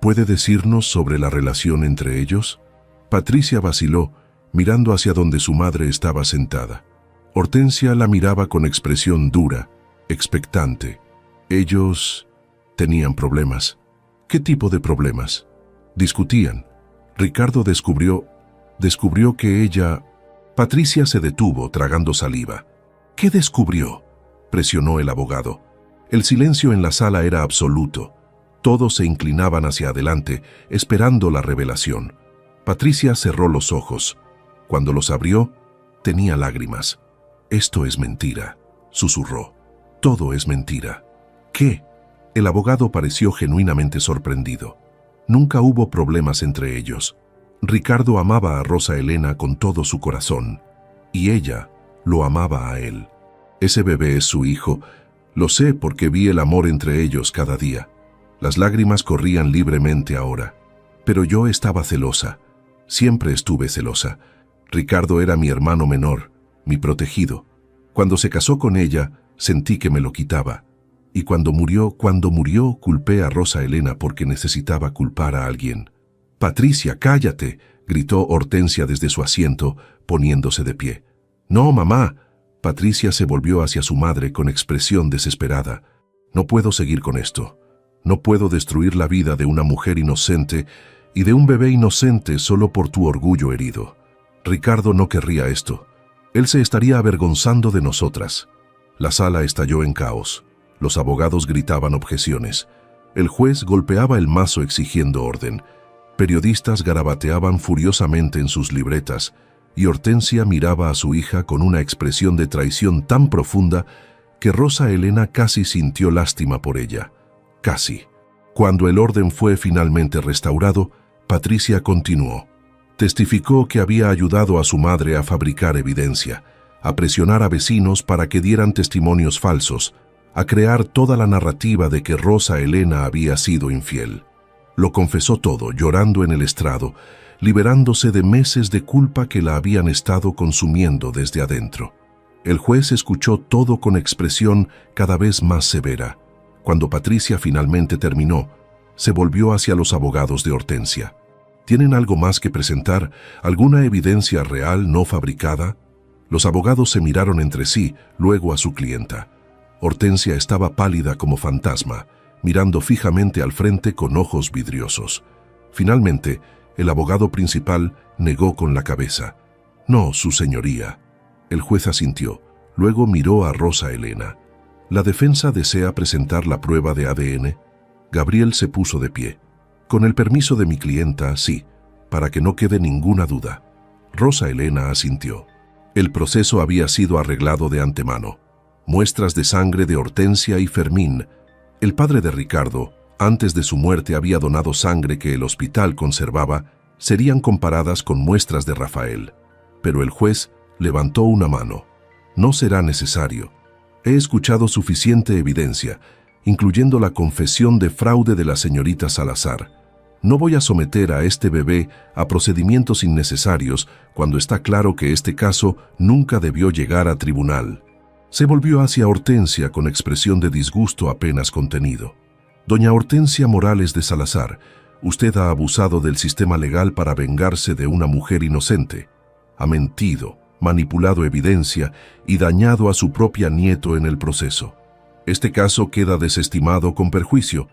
¿Puede decirnos sobre la relación entre ellos?» Patricia vaciló, mirando hacia donde su madre estaba sentada. Hortensia la miraba con expresión dura, expectante. Ellos tenían problemas. ¿Qué tipo de problemas? Discutían. Ricardo descubrió que ella... Patricia se detuvo, tragando saliva. ¿Qué descubrió?, presionó el abogado. El silencio en la sala era absoluto. Todos se inclinaban hacia adelante, esperando la revelación. Patricia cerró los ojos. Cuando los abrió, tenía lágrimas. «Esto es mentira», susurró. «Todo es mentira». «¿Qué?». El abogado pareció genuinamente sorprendido. Nunca hubo problemas entre ellos. Ricardo amaba a Rosa Elena con todo su corazón, y ella lo amaba a él. «Ese bebé es su hijo. Lo sé porque vi el amor entre ellos cada día». Las lágrimas corrían libremente ahora. «Pero yo estaba celosa. Siempre estuve celosa. Ricardo era mi hermano menor, mi protegido. Cuando se casó con ella, sentí que me lo quitaba. Y cuando murió, culpé a Rosa Elena porque necesitaba culpar a alguien». «Patricia, cállate», gritó Hortensia desde su asiento, poniéndose de pie. «No, mamá». Patricia se volvió hacia su madre con expresión desesperada. «No puedo seguir con esto. No puedo destruir la vida de una mujer inocente y de un bebé inocente solo por tu orgullo herido. Ricardo no querría esto. Él se estaría avergonzando de nosotras». La sala estalló en caos. Los abogados gritaban objeciones. El juez golpeaba el mazo exigiendo orden. Periodistas garabateaban furiosamente en sus libretas, y Hortensia miraba a su hija con una expresión de traición tan profunda que Rosa Elena casi sintió lástima por ella. Casi. Cuando el orden fue finalmente restaurado, Patricia continuó. Testificó que había ayudado a su madre a fabricar evidencia, a presionar a vecinos para que dieran testimonios falsos, a crear toda la narrativa de que Rosa Elena había sido infiel. Lo confesó todo, llorando en el estrado, liberándose de meses de culpa que la habían estado consumiendo desde adentro. El juez escuchó todo con expresión cada vez más severa. Cuando Patricia finalmente terminó, se volvió hacia los abogados de Hortensia. ¿Tienen algo más que presentar? ¿Alguna evidencia real no fabricada? Los abogados se miraron entre sí, luego a su clienta. Hortensia estaba pálida como fantasma, mirando fijamente al frente con ojos vidriosos. Finalmente, el abogado principal negó con la cabeza. «No, su señoría». El juez asintió, luego miró a Rosa Elena. «¿La defensa desea presentar la prueba de ADN?» Gabriel se puso de pie. «Con el permiso de mi clienta, sí, para que no quede ninguna duda». Rosa Elena asintió. El proceso había sido arreglado de antemano. Muestras de sangre de Hortensia y Fermín. El padre de Ricardo, antes de su muerte, había donado sangre que el hospital conservaba, serían comparadas con muestras de Rafael. Pero el juez levantó una mano. «No será necesario. He escuchado suficiente evidencia, incluyendo la confesión de fraude de la señorita Salazar. No voy a someter a este bebé a procedimientos innecesarios cuando está claro que este caso nunca debió llegar a tribunal». Se volvió hacia Hortensia con expresión de disgusto apenas contenido. «Doña Hortensia Morales de Salazar, usted ha abusado del sistema legal para vengarse de una mujer inocente. Ha mentido, manipulado evidencia y dañado a su propia nieto en el proceso. Este caso queda desestimado con perjuicio.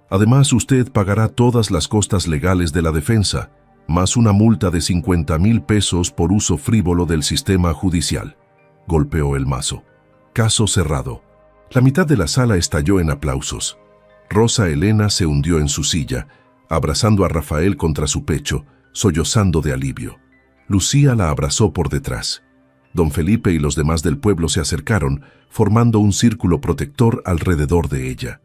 Además, usted pagará todas las costas legales de la defensa, más una multa de 50,000 pesos por uso frívolo del sistema judicial». Golpeó el mazo. Caso cerrado. La mitad de la sala estalló en aplausos. Rosa Elena se hundió en su silla, abrazando a Rafael contra su pecho, sollozando de alivio. Lucía la abrazó por detrás. Don Felipe y los demás del pueblo se acercaron, formando un círculo protector alrededor de ella.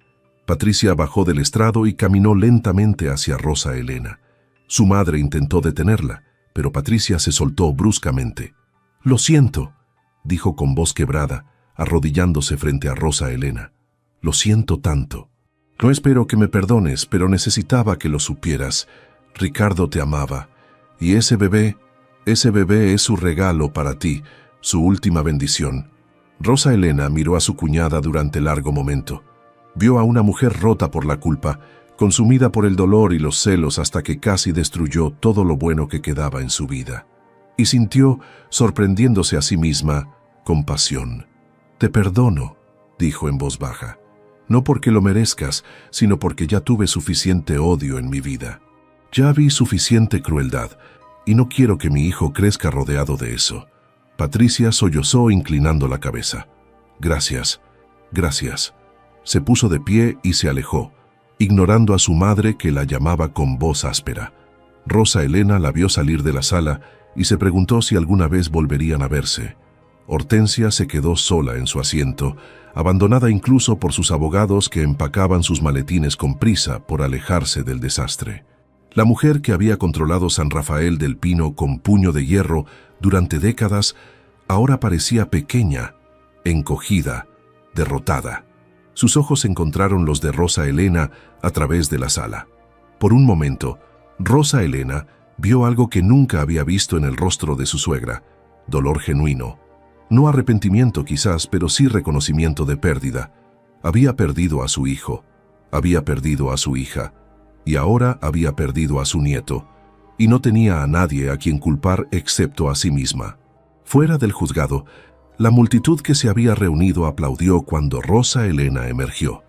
Patricia bajó del estrado y caminó lentamente hacia Rosa Elena. Su madre intentó detenerla, pero Patricia se soltó bruscamente. «Lo siento», dijo con voz quebrada, arrodillándose frente a Rosa Elena. «Lo siento tanto. No espero que me perdones, pero necesitaba que lo supieras. Ricardo te amaba. Y ese bebé es su regalo para ti, su última bendición». Rosa Elena miró a su cuñada durante largo momento. Vio a una mujer rota por la culpa, consumida por el dolor y los celos hasta que casi destruyó todo lo bueno que quedaba en su vida. Y sintió, sorprendiéndose a sí misma, compasión. «Te perdono», dijo en voz baja. «No porque lo merezcas, sino porque ya tuve suficiente odio en mi vida. Ya vi suficiente crueldad, y no quiero que mi hijo crezca rodeado de eso». Patricia sollozó inclinando la cabeza. «Gracias, gracias». Se puso de pie y se alejó, ignorando a su madre que la llamaba con voz áspera. Rosa Elena la vio salir de la sala y se preguntó si alguna vez volverían a verse. Hortensia se quedó sola en su asiento, abandonada incluso por sus abogados que empacaban sus maletines con prisa por alejarse del desastre. La mujer que había controlado San Rafael del Pino con puño de hierro durante décadas, ahora parecía pequeña, encogida, derrotada. Sus ojos encontraron los de Rosa Elena a través de la sala. Por un momento, Rosa Elena vio algo que nunca había visto en el rostro de su suegra: dolor genuino. No arrepentimiento quizás, pero sí reconocimiento de pérdida. Había perdido a su hijo, había perdido a su hija, y ahora había perdido a su nieto, y no tenía a nadie a quien culpar excepto a sí misma. Fuera del juzgado, la multitud que se había reunido aplaudió cuando Rosa Elena emergió.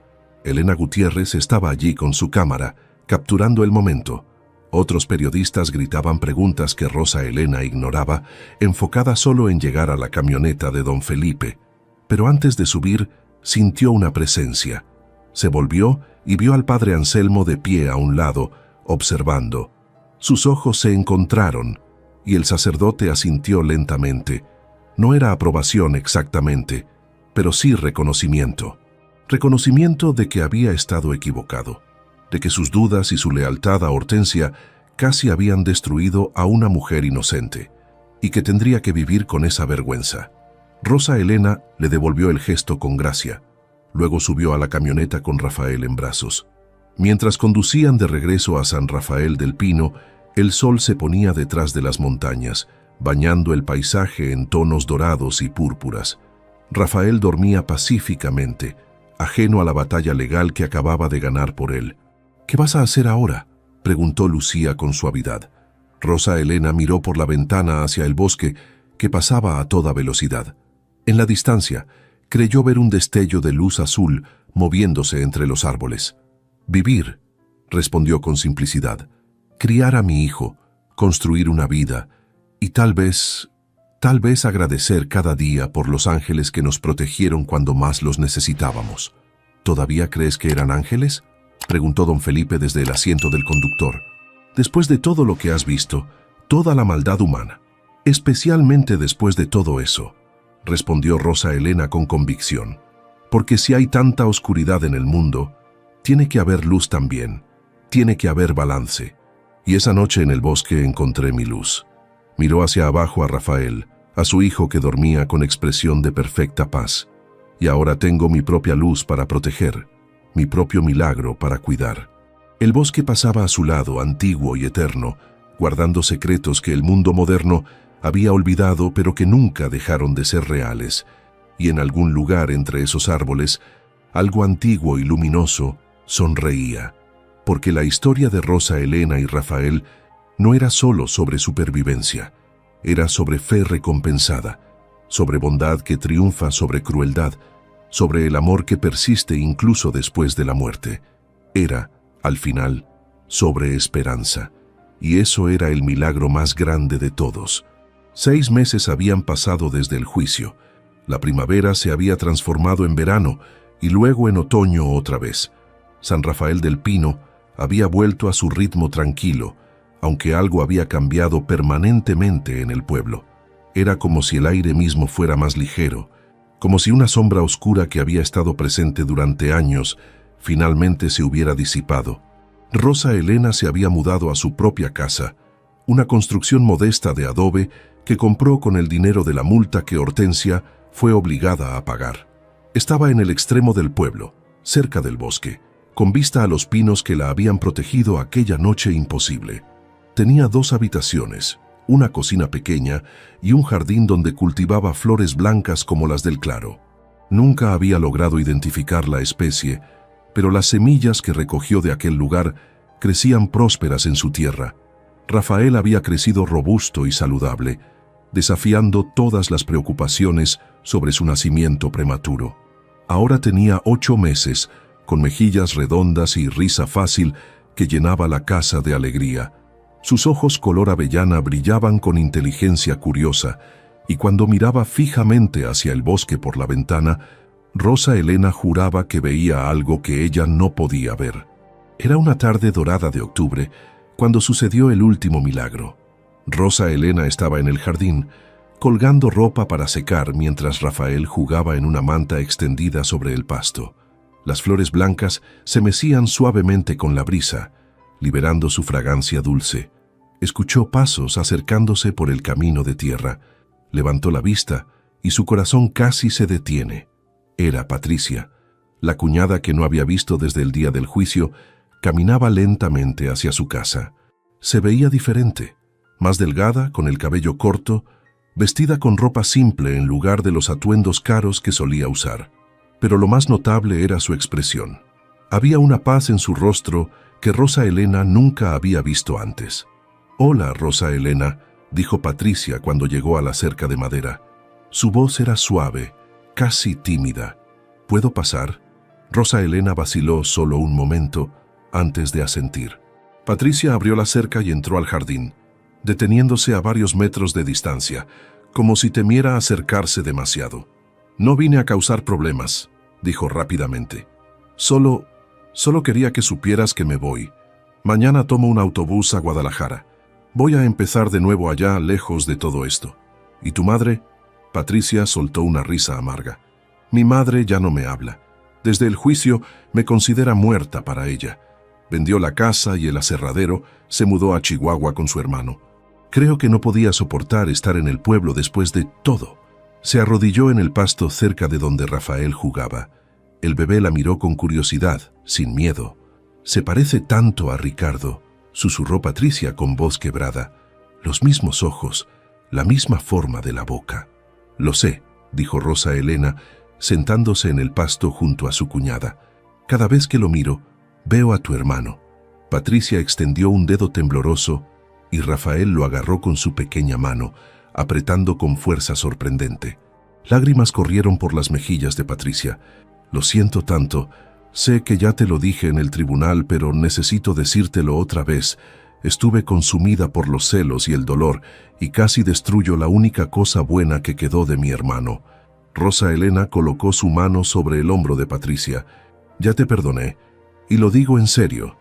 Elena Gutiérrez estaba allí con su cámara, capturando el momento. Otros periodistas gritaban preguntas que Rosa Elena ignoraba, enfocada solo en llegar a la camioneta de don Felipe. Pero antes de subir, sintió una presencia. Se volvió y vio al padre Anselmo de pie a un lado, observando. Sus ojos se encontraron, y el sacerdote asintió lentamente. No era aprobación exactamente, pero sí reconocimiento. Reconocimiento de que había estado equivocado, de que sus dudas y su lealtad a Hortensia casi habían destruido a una mujer inocente, y que tendría que vivir con esa vergüenza. Rosa Elena le devolvió el gesto con gracia. Luego subió a la camioneta con Rafael en brazos. Mientras conducían de regreso a San Rafael del Pino, el sol se ponía detrás de las montañas, bañando el paisaje en tonos dorados y púrpuras. Rafael dormía pacíficamente, ajeno a la batalla legal que acababa de ganar por él. «¿Qué vas a hacer ahora?», preguntó Lucía con suavidad. Rosa Elena miró por la ventana hacia el bosque que pasaba a toda velocidad. En la distancia, creyó ver un destello de luz azul moviéndose entre los árboles. «Vivir», respondió con simplicidad. «Criar a mi hijo, construir una vida y tal vez agradecer cada día por los ángeles que nos protegieron cuando más los necesitábamos». «¿Todavía crees que eran ángeles?», preguntó don Felipe desde el asiento del conductor. «Después de todo lo que has visto, toda la maldad humana, especialmente después de todo eso», respondió Rosa Elena con convicción. «Porque si hay tanta oscuridad en el mundo, tiene que haber luz también, tiene que haber balance. Y esa noche en el bosque encontré mi luz». Miró hacia abajo a Rafael, a su hijo que dormía con expresión de perfecta paz. «Y ahora tengo mi propia luz para proteger, mi propio milagro para cuidar». El bosque pasaba a su lado, antiguo y eterno, guardando secretos que el mundo moderno había olvidado pero que nunca dejaron de ser reales. Y en algún lugar entre esos árboles, algo antiguo y luminoso sonreía, porque la historia de Rosa Elena y Rafael no era solo sobre supervivencia, era sobre fe recompensada, sobre bondad que triunfa sobre crueldad, sobre el amor que persiste incluso después de la muerte. Era, al final, sobre esperanza, y eso era el milagro más grande de todos. 6 meses habían pasado desde el juicio. La primavera se había transformado en verano y luego en otoño otra vez. San Rafael del Pino había vuelto a su ritmo tranquilo, aunque algo había cambiado permanentemente en el pueblo. Era como si el aire mismo fuera más ligero, como si una sombra oscura que había estado presente durante años finalmente se hubiera disipado. Rosa Elena se había mudado a su propia casa, una construcción modesta de adobe que compró con el dinero de la multa que Hortensia fue obligada a pagar. Estaba en el extremo del pueblo, cerca del bosque, con vista a los pinos que la habían protegido aquella noche imposible. Tenía 2 habitaciones, una cocina pequeña y un jardín donde cultivaba flores blancas como las del claro. Nunca había logrado identificar la especie, pero las semillas que recogió de aquel lugar crecían prósperas en su tierra. Rafael había crecido robusto y saludable, desafiando todas las preocupaciones sobre su nacimiento prematuro. Ahora tenía 8 meses, con mejillas redondas y risa fácil que llenaba la casa de alegría. Sus ojos color avellana brillaban con inteligencia curiosa, y cuando miraba fijamente hacia el bosque por la ventana, Rosa Elena juraba que veía algo que ella no podía ver. Era una tarde dorada de octubre, cuando sucedió el último milagro. Rosa Elena estaba en el jardín, colgando ropa para secar mientras Rafael jugaba en una manta extendida sobre el pasto. Las flores blancas se mecían suavemente con la brisa, liberando su fragancia dulce. Escuchó pasos acercándose por el camino de tierra. Levantó la vista y su corazón casi se detiene. Era Patricia, la cuñada que no había visto desde el día del juicio, caminaba lentamente hacia su casa. Se veía diferente, más delgada, con el cabello corto, vestida con ropa simple en lugar de los atuendos caros que solía usar. Pero lo más notable era su expresión. Había una paz en su rostro que Rosa Elena nunca había visto antes. «Hola, Rosa Elena», dijo Patricia cuando llegó a la cerca de madera. Su voz era suave, casi tímida. «¿Puedo pasar?». Rosa Elena vaciló solo un momento antes de asentir. Patricia abrió la cerca y entró al jardín, deteniéndose a varios metros de distancia, como si temiera acercarse demasiado. «No vine a causar problemas», dijo rápidamente. Solo quería que supieras que me voy. Mañana tomo un autobús a Guadalajara. Voy a empezar de nuevo allá, lejos de todo esto». «¿Y tu madre?». Patricia soltó una risa amarga. «Mi madre ya no me habla. Desde el juicio me considera muerta para ella. Vendió la casa y el aserradero, se mudó a Chihuahua con su hermano. Creo que no podía soportar estar en el pueblo después de todo». Se arrodilló en el pasto cerca de donde Rafael jugaba. El bebé la miró con curiosidad, sin miedo. Se parece tanto a Ricardo, susurró Patricia con voz quebrada. Los mismos ojos, la misma forma de la boca. Lo sé, dijo Rosa Elena, sentándose en el pasto junto a su cuñada. Cada vez que lo miro, veo a tu hermano. Patricia extendió un dedo tembloroso y Rafael lo agarró con su pequeña mano, apretando con fuerza sorprendente. Lágrimas corrieron por las mejillas de Patricia. Lo siento tanto. Sé que ya te lo dije en el tribunal, pero necesito decírtelo otra vez. Estuve consumida por los celos y el dolor y casi destruyo la única cosa buena que quedó de mi hermano. Rosa Elena colocó su mano sobre el hombro de Patricia. Ya te perdoné, y lo digo en serio.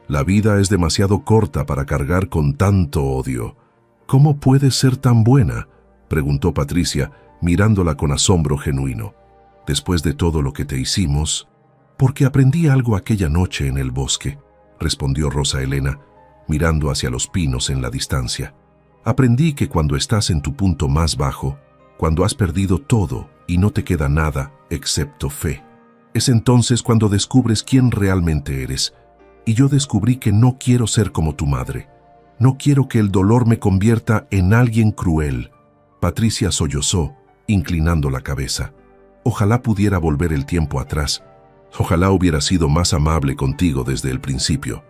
La vida es demasiado corta para cargar con tanto odio. ¿Cómo puedes ser tan buena?, preguntó Patricia, mirándola con asombro genuino. Después de todo lo que te hicimos, porque aprendí algo aquella noche en el bosque, respondió Rosa Elena, mirando hacia los pinos en la distancia. Aprendí que cuando estás en tu punto más bajo, cuando has perdido todo y no te queda nada excepto fe, es entonces cuando descubres quién realmente eres. Y yo descubrí que no quiero ser como tu madre. No quiero que el dolor me convierta en alguien cruel. Patricia sollozó, inclinando la cabeza. Ojalá pudiera volver el tiempo atrás. Ojalá hubiera sido más amable contigo desde el principio.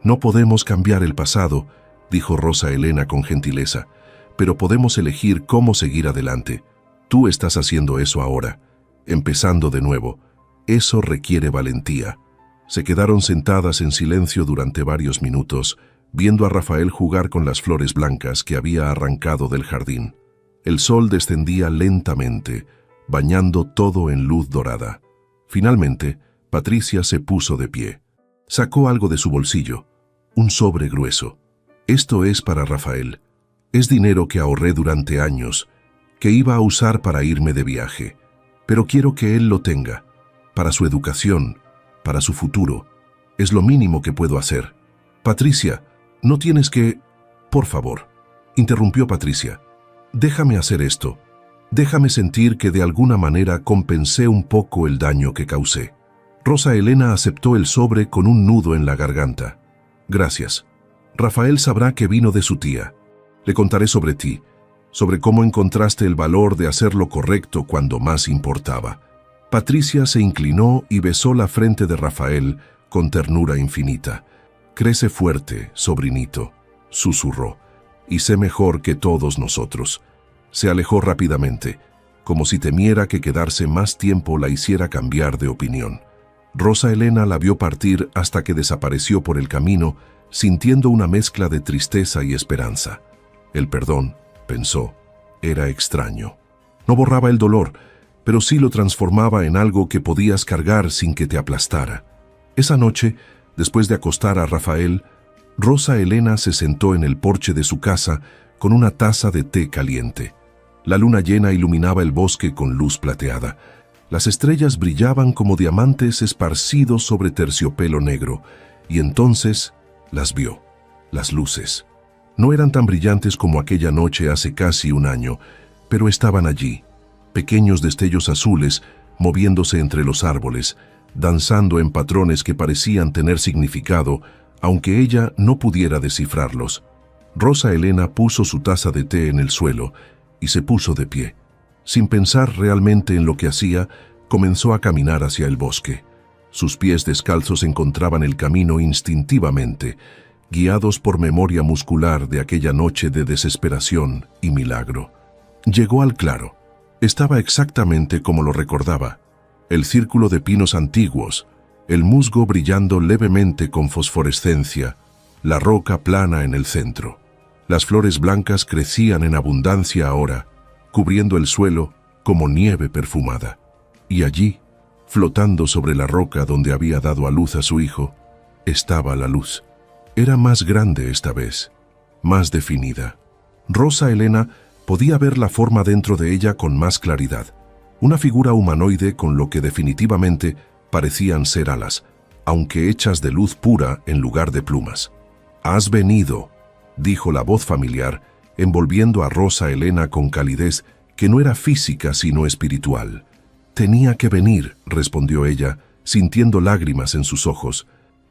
No podemos cambiar el pasado, dijo Rosa Elena con gentileza, pero podemos elegir cómo seguir adelante. Tú estás haciendo eso ahora, empezando de nuevo. Eso requiere valentía. Se quedaron sentadas en silencio durante varios minutos, viendo a Rafael jugar con las flores blancas que había arrancado del jardín. El sol descendía lentamente, bañando todo en luz dorada. Finalmente, Patricia se puso de pie. Sacó algo de su bolsillo, un sobre grueso. Esto es para Rafael. Es dinero que ahorré durante años, que iba a usar para irme de viaje. Pero quiero que él lo tenga, para su educación, para su futuro. Es lo mínimo que puedo hacer. Patricia, no tienes que... Por favor, interrumpió Patricia. Déjame hacer esto. Déjame sentir que de alguna manera compensé un poco el daño que causé. Rosa Elena aceptó el sobre con un nudo en la garganta. Gracias. Rafael sabrá que vino de su tía. Le contaré sobre ti, sobre cómo encontraste el valor de hacer lo correcto cuando más importaba. Patricia se inclinó y besó la frente de Rafael con ternura infinita. Crece fuerte, sobrinito, susurró, y sé mejor que todos nosotros. Se alejó rápidamente, como si temiera que quedarse más tiempo la hiciera cambiar de opinión. Rosa Elena la vio partir hasta que desapareció por el camino, sintiendo una mezcla de tristeza y esperanza. El perdón, pensó, era extraño. No borraba el dolor, pero sí lo transformaba en algo que podías cargar sin que te aplastara. Esa noche, después de acostar a Rafael, Rosa Elena se sentó en el porche de su casa con una taza de té caliente. La luna llena iluminaba el bosque con luz plateada. Las estrellas brillaban como diamantes esparcidos sobre terciopelo negro, y entonces las vio, las luces. No eran tan brillantes como aquella noche hace casi un año, pero estaban allí, pequeños destellos azules moviéndose entre los árboles, danzando en patrones que parecían tener significado, aunque ella no pudiera descifrarlos. Rosa Elena puso su taza de té en el suelo y se puso de pie. Sin pensar realmente en lo que hacía, comenzó a caminar hacia el bosque. Sus pies descalzos encontraban el camino instintivamente, guiados por memoria muscular de aquella noche de desesperación y milagro. Llegó al claro. Estaba exactamente como lo recordaba. El círculo de pinos antiguos, el musgo brillando levemente con fosforescencia, la roca plana en el centro. Las flores blancas crecían en abundancia ahora, cubriendo el suelo como nieve perfumada. Y allí, flotando sobre la roca donde había dado a luz a su hijo, estaba la luz. Era más grande esta vez, más definida. Rosa Elena podía ver la forma dentro de ella con más claridad. Una figura humanoide con lo que definitivamente parecían ser alas, aunque hechas de luz pura en lugar de plumas. «Has venido», dijo la voz familiar, envolviendo a Rosa Elena con calidez que no era física sino espiritual. «Tenía que venir», respondió ella, sintiendo lágrimas en sus ojos.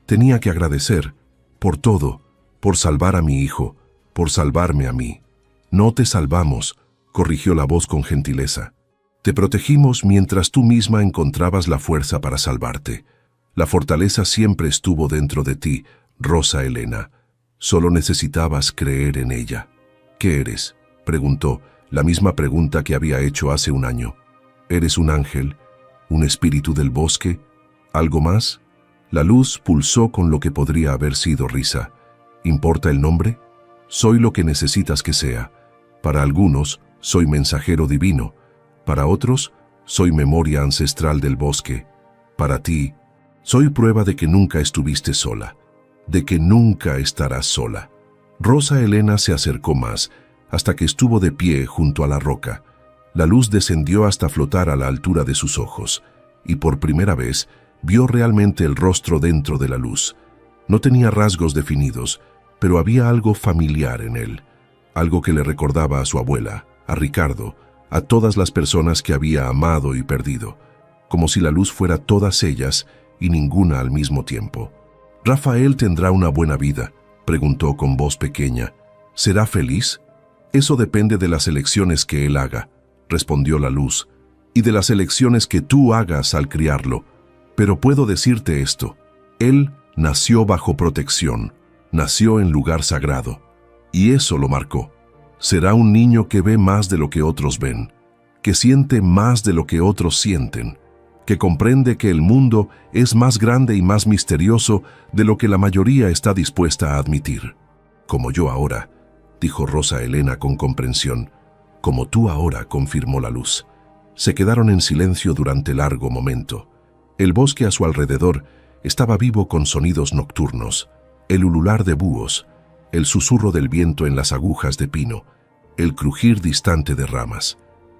Tenía que agradecer por todo, por salvar a mi hijo, por salvarme a mí. No te salvamos, corrigió la voz con gentileza. Te protegimos mientras tú misma encontrabas la fuerza para salvarte. La fortaleza siempre estuvo dentro de ti, Rosa Elena. Solo necesitabas creer en ella. ¿Qué eres?, preguntó, la misma pregunta que había hecho hace un año. ¿Eres un ángel? ¿Un espíritu del bosque? ¿Algo más? La luz pulsó con lo que podría haber sido risa. ¿Importa el nombre? Soy lo que necesitas que sea. Para algunos, soy mensajero divino. Para otros, soy memoria ancestral del bosque. Para ti, soy prueba de que nunca estuviste sola, de que nunca estarás sola. Rosa Elena se acercó más, hasta que estuvo de pie junto a la roca. La luz descendió hasta flotar a la altura de sus ojos, y por primera vez vio realmente el rostro dentro de la luz. No tenía rasgos definidos, pero había algo familiar en él, algo que le recordaba a su abuela, a Ricardo, a todas las personas que había amado y perdido, como si la luz fuera todas ellas y ninguna al mismo tiempo. ¿Rafael tendrá una buena vida?, preguntó con voz pequeña. ¿Será feliz? Eso depende de las elecciones que él haga, respondió la luz, y de las elecciones que tú hagas al criarlo. Pero puedo decirte esto, él nació bajo protección, nació en lugar sagrado, y eso lo marcó. Será un niño que ve más de lo que otros ven, que siente más de lo que otros sienten, que comprende que el mundo es más grande y más misterioso de lo que la mayoría está dispuesta a admitir. Como yo ahora, dijo Rosa Elena con comprensión. Como tú ahora, confirmó la luz. Se quedaron en silencio durante largo momento. El bosque a su alrededor estaba vivo con sonidos nocturnos, el ulular de búhos, el susurro del viento en las agujas de pino, el crujir distante de ramas.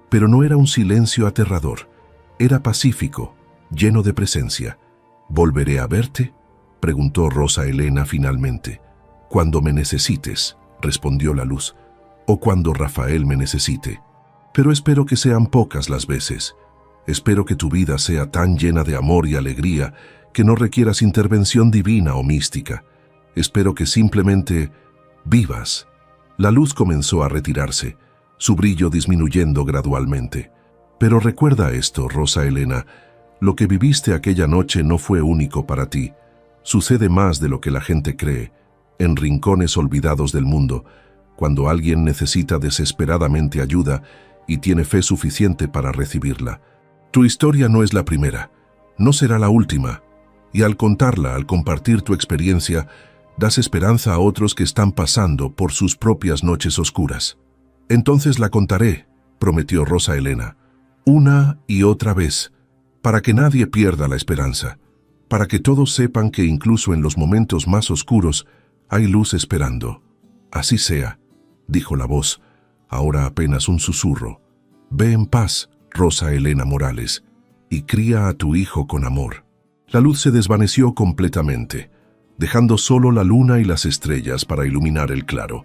Pero no era un silencio aterrador, era pacífico, lleno de presencia. ¿Volveré a verte?, preguntó Rosa Elena finalmente. Cuando me necesites, respondió la luz, o cuando Rafael me necesite. Pero espero que sean pocas las veces. Espero que tu vida sea tan llena de amor y alegría que no requieras intervención divina o mística. Espero que simplemente vivas. La luz comenzó a retirarse, su brillo disminuyendo gradualmente. Pero recuerda esto, Rosa Elena, lo que viviste aquella noche no fue único para ti. Sucede más de lo que la gente cree, en rincones olvidados del mundo, cuando alguien necesita desesperadamente ayuda y tiene fe suficiente para recibirla. Tu historia no es la primera, no será la última, y al contarla, al compartir tu experiencia, das esperanza a otros que están pasando por sus propias noches oscuras. Entonces la contaré, prometió Rosa Elena, una y otra vez, para que nadie pierda la esperanza, para que todos sepan que incluso en los momentos más oscuros hay luz esperando. Así sea, dijo la voz, ahora apenas un susurro. Ve en paz, Rosa Elena Morales, y cría a tu hijo con amor. La luz se desvaneció completamente, dejando solo la luna y las estrellas para iluminar el claro.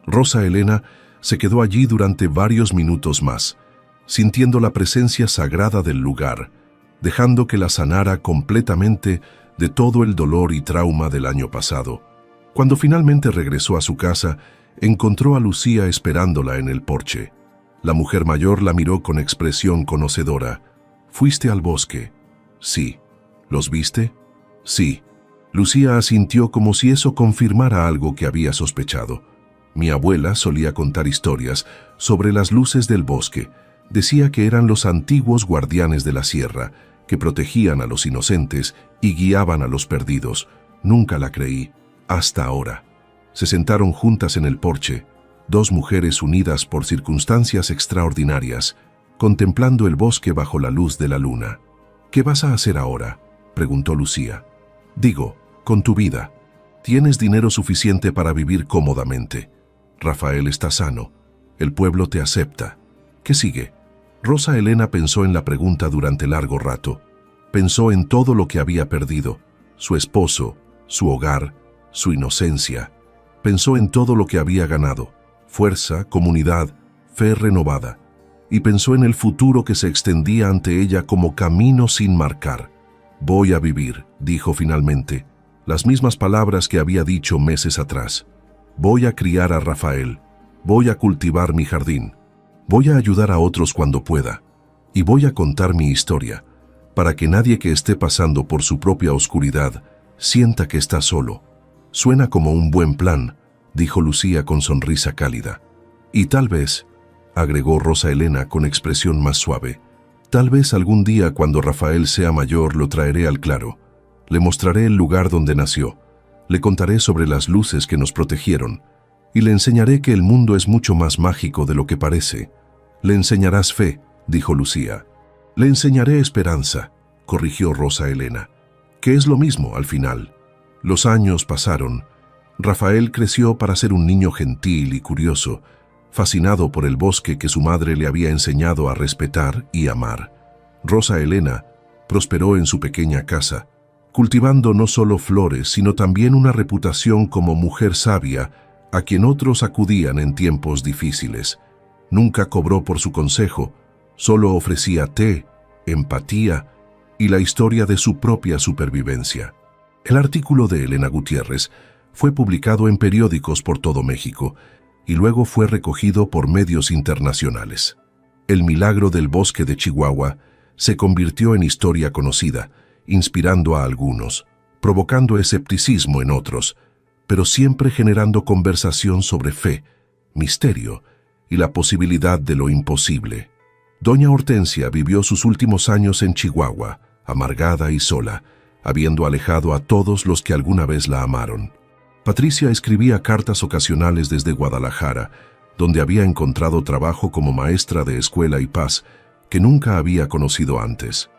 Rosa Elena se quedó allí durante varios minutos más, sintiendo la presencia sagrada del lugar, dejando que la sanara completamente de todo el dolor y trauma del año pasado. Cuando finalmente regresó a su casa, encontró a Lucía esperándola en el porche. La mujer mayor la miró con expresión conocedora. ¿Fuiste al bosque? Sí. ¿Los viste? Sí. Lucía asintió como si eso confirmara algo que había sospechado. Mi abuela solía contar historias sobre las luces del bosque. Decía que eran los antiguos guardianes de la sierra, que protegían a los inocentes y guiaban a los perdidos. Nunca la creí, hasta ahora. Se sentaron juntas en el porche, dos mujeres unidas por circunstancias extraordinarias, contemplando el bosque bajo la luz de la luna. ¿Qué vas a hacer ahora?, preguntó Lucía. Digo, con tu vida. Tienes dinero suficiente para vivir cómodamente. Rafael está sano. El pueblo te acepta. ¿Qué sigue? Rosa Elena pensó en la pregunta durante largo rato. Pensó en todo lo que había perdido, su esposo, su hogar, su inocencia. Pensó en todo lo que había ganado, fuerza, comunidad, fe renovada. Y pensó en el futuro que se extendía ante ella como camino sin marcar. Voy a vivir, dijo finalmente. las mismas palabras que había dicho meses atrás. Voy a criar a Rafael, voy a cultivar mi jardín, voy a ayudar a otros cuando pueda, y voy a contar mi historia, para que nadie que esté pasando por su propia oscuridad sienta que está solo. Suena como un buen plan, dijo Lucía con sonrisa cálida. Y tal vez, agregó Rosa Elena con expresión más suave, tal vez algún día cuando Rafael sea mayor lo traeré al claro. Le mostraré el lugar donde nació, le contaré sobre las luces que nos protegieron, y le enseñaré que el mundo es mucho más mágico de lo que parece. Le enseñarás fe, dijo Lucía. Le enseñaré esperanza, corrigió Rosa Elena, que es lo mismo al final. Los años pasaron. Rafael creció para ser un niño gentil y curioso, fascinado por el bosque que su madre le había enseñado a respetar y amar. Rosa Elena prosperó en su pequeña casa, cultivando no solo flores, sino también una reputación como mujer sabia a quien otros acudían en tiempos difíciles. Nunca cobró por su consejo, solo ofrecía té, empatía y la historia de su propia supervivencia. El artículo de Elena Gutiérrez fue publicado en periódicos por todo México y luego fue recogido por medios internacionales. El milagro del bosque de Chihuahua se convirtió en historia conocida, inspirando a algunos, provocando escepticismo en otros, pero siempre generando conversación sobre fe, misterio y la posibilidad de lo imposible. Doña Hortensia vivió sus últimos años en Chihuahua, amargada y sola, habiendo alejado a todos los que alguna vez la amaron. Patricia escribía cartas ocasionales desde Guadalajara, donde había encontrado trabajo como maestra de escuela y paz, que nunca había conocido antes.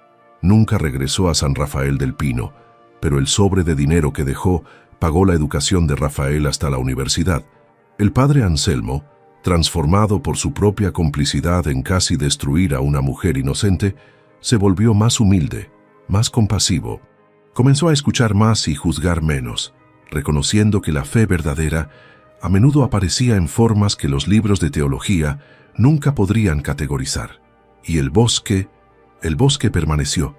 Nunca regresó a San Rafael del Pino, pero el sobre de dinero que dejó pagó la educación de Rafael hasta la universidad. El padre Anselmo, transformado por su propia complicidad en casi destruir a una mujer inocente, se volvió más humilde, más compasivo. Comenzó a escuchar más y juzgar menos, reconociendo que la fe verdadera a menudo aparecía en formas que los libros de teología nunca podrían categorizar. Y el bosque permaneció,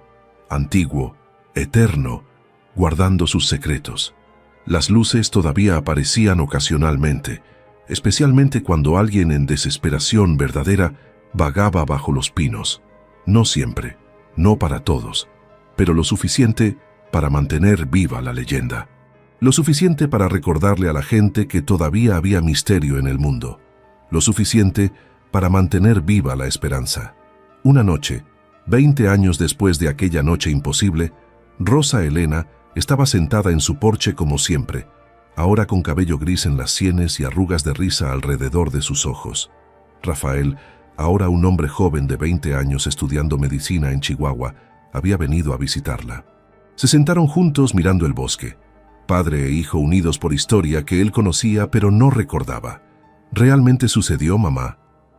antiguo, eterno, guardando sus secretos. Las luces todavía aparecían ocasionalmente, especialmente cuando alguien en desesperación verdadera vagaba bajo los pinos. No siempre, no para todos, pero lo suficiente para mantener viva la leyenda. Lo suficiente para recordarle a la gente que todavía había misterio en el mundo. Lo suficiente para mantener viva la esperanza. Una noche, 20 años después de aquella noche imposible, Rosa Elena estaba sentada en su porche como siempre, ahora con cabello gris en las sienes y arrugas de risa alrededor de sus ojos. Rafael, ahora un hombre joven de 20 años estudiando medicina en Chihuahua, había venido a visitarla. Se sentaron juntos mirando el bosque, padre e hijo unidos por historia que él conocía pero no recordaba. ¿Realmente sucedió, mamá?,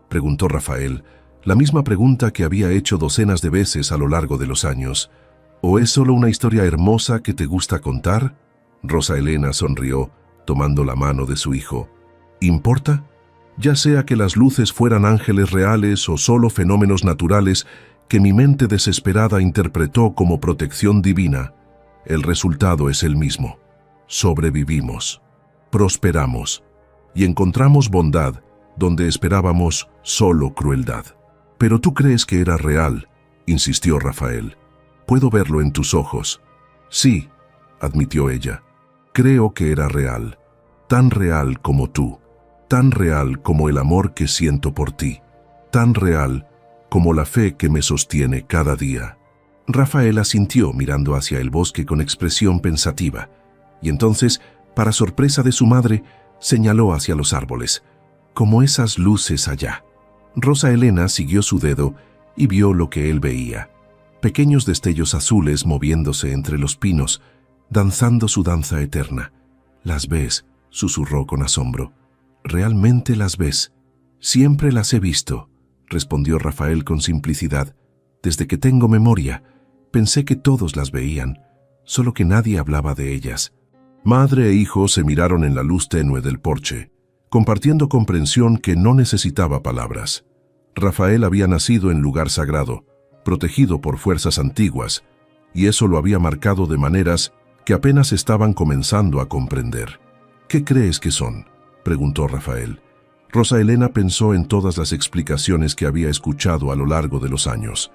preguntó Rafael, la misma pregunta que había hecho docenas de veces a lo largo de los años. ¿O es solo una historia hermosa que te gusta contar? Rosa Elena sonrió, tomando la mano de su hijo. ¿Importa? Ya sea que las luces fueran ángeles reales o solo fenómenos naturales que mi mente desesperada interpretó como protección divina, el resultado es el mismo. Sobrevivimos, prosperamos y encontramos bondad donde esperábamos solo crueldad. «Pero tú crees que era real», insistió Rafael. «Puedo verlo en tus ojos». «Sí», admitió ella. «Creo que era real. Tan real como tú. Tan real como el amor que siento por ti. Tan real como la fe que me sostiene cada día». Rafael asintió mirando hacia el bosque con expresión pensativa, y entonces, para sorpresa de su madre, señaló hacia los árboles, como esas luces allá. Rosa Elena siguió su dedo y vio lo que él veía. Pequeños destellos azules moviéndose entre los pinos, danzando su danza eterna. «¿Las ves?», susurró con asombro. «¿Realmente las ves?». «Siempre las he visto», respondió Rafael con simplicidad. «Desde que tengo memoria, pensé que todos las veían, solo que nadie hablaba de ellas». Madre e hijo se miraron en la luz tenue del porche, compartiendo comprensión que no necesitaba palabras. Rafael había nacido en lugar sagrado, protegido por fuerzas antiguas, y eso lo había marcado de maneras que apenas estaban comenzando a comprender. ¿Qué crees que son?, preguntó Rafael. Rosa Elena pensó en todas las explicaciones que había escuchado a lo largo de los años.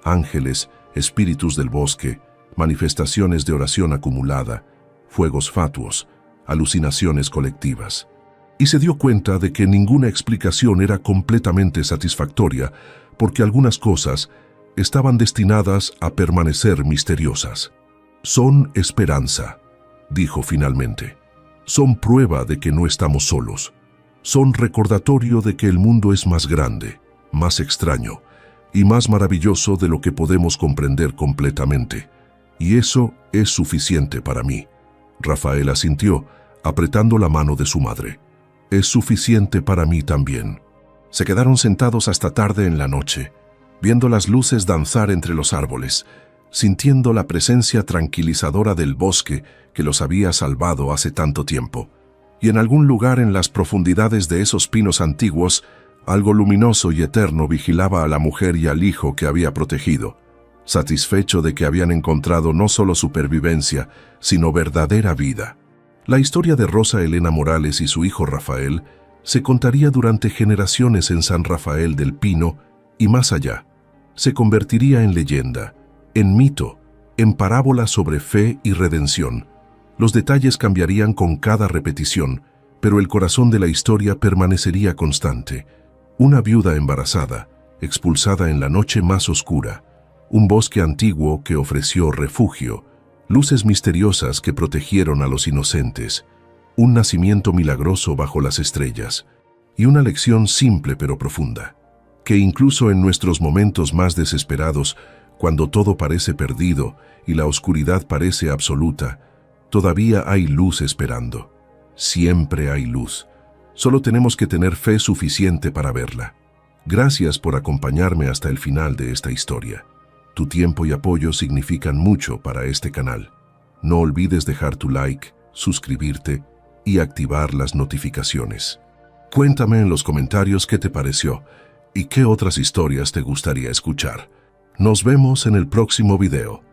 Ángeles, espíritus del bosque, manifestaciones de oración acumulada, fuegos fatuos, alucinaciones colectivas. Y se dio cuenta de que ninguna explicación era completamente satisfactoria, porque algunas cosas estaban destinadas a permanecer misteriosas. Son esperanza, dijo finalmente. Son prueba de que no estamos solos. Son recordatorio de que el mundo es más grande, más extraño y más maravilloso de lo que podemos comprender completamente. Y eso es suficiente para mí. Rafael asintió, apretando la mano de su madre. Es suficiente para mí también. Se quedaron sentados hasta tarde en la noche, viendo las luces danzar entre los árboles, sintiendo la presencia tranquilizadora del bosque que los había salvado hace tanto tiempo. Y en algún lugar en las profundidades de esos pinos antiguos, algo luminoso y eterno vigilaba a la mujer y al hijo que había protegido, satisfecho de que habían encontrado no solo supervivencia, sino verdadera vida. La historia de Rosa Elena Morales y su hijo Rafael se contaría durante generaciones en San Rafael del Pino y más allá. Se convertiría en leyenda, en mito, en parábola sobre fe y redención. Los detalles cambiarían con cada repetición, pero el corazón de la historia permanecería constante. Una viuda embarazada, expulsada en la noche más oscura, un bosque antiguo que ofreció refugio, luces misteriosas que protegieron a los inocentes, un nacimiento milagroso bajo las estrellas, y una lección simple pero profunda, que incluso en nuestros momentos más desesperados, cuando todo parece perdido y la oscuridad parece absoluta, todavía hay luz esperando. Siempre hay luz. Solo tenemos que tener fe suficiente para verla. Gracias por acompañarme hasta el final de esta historia. Tu tiempo y apoyo significan mucho para este canal. No olvides dejar tu like, suscribirte y activar las notificaciones. Cuéntame en los comentarios qué te pareció y qué otras historias te gustaría escuchar. Nos vemos en el próximo video.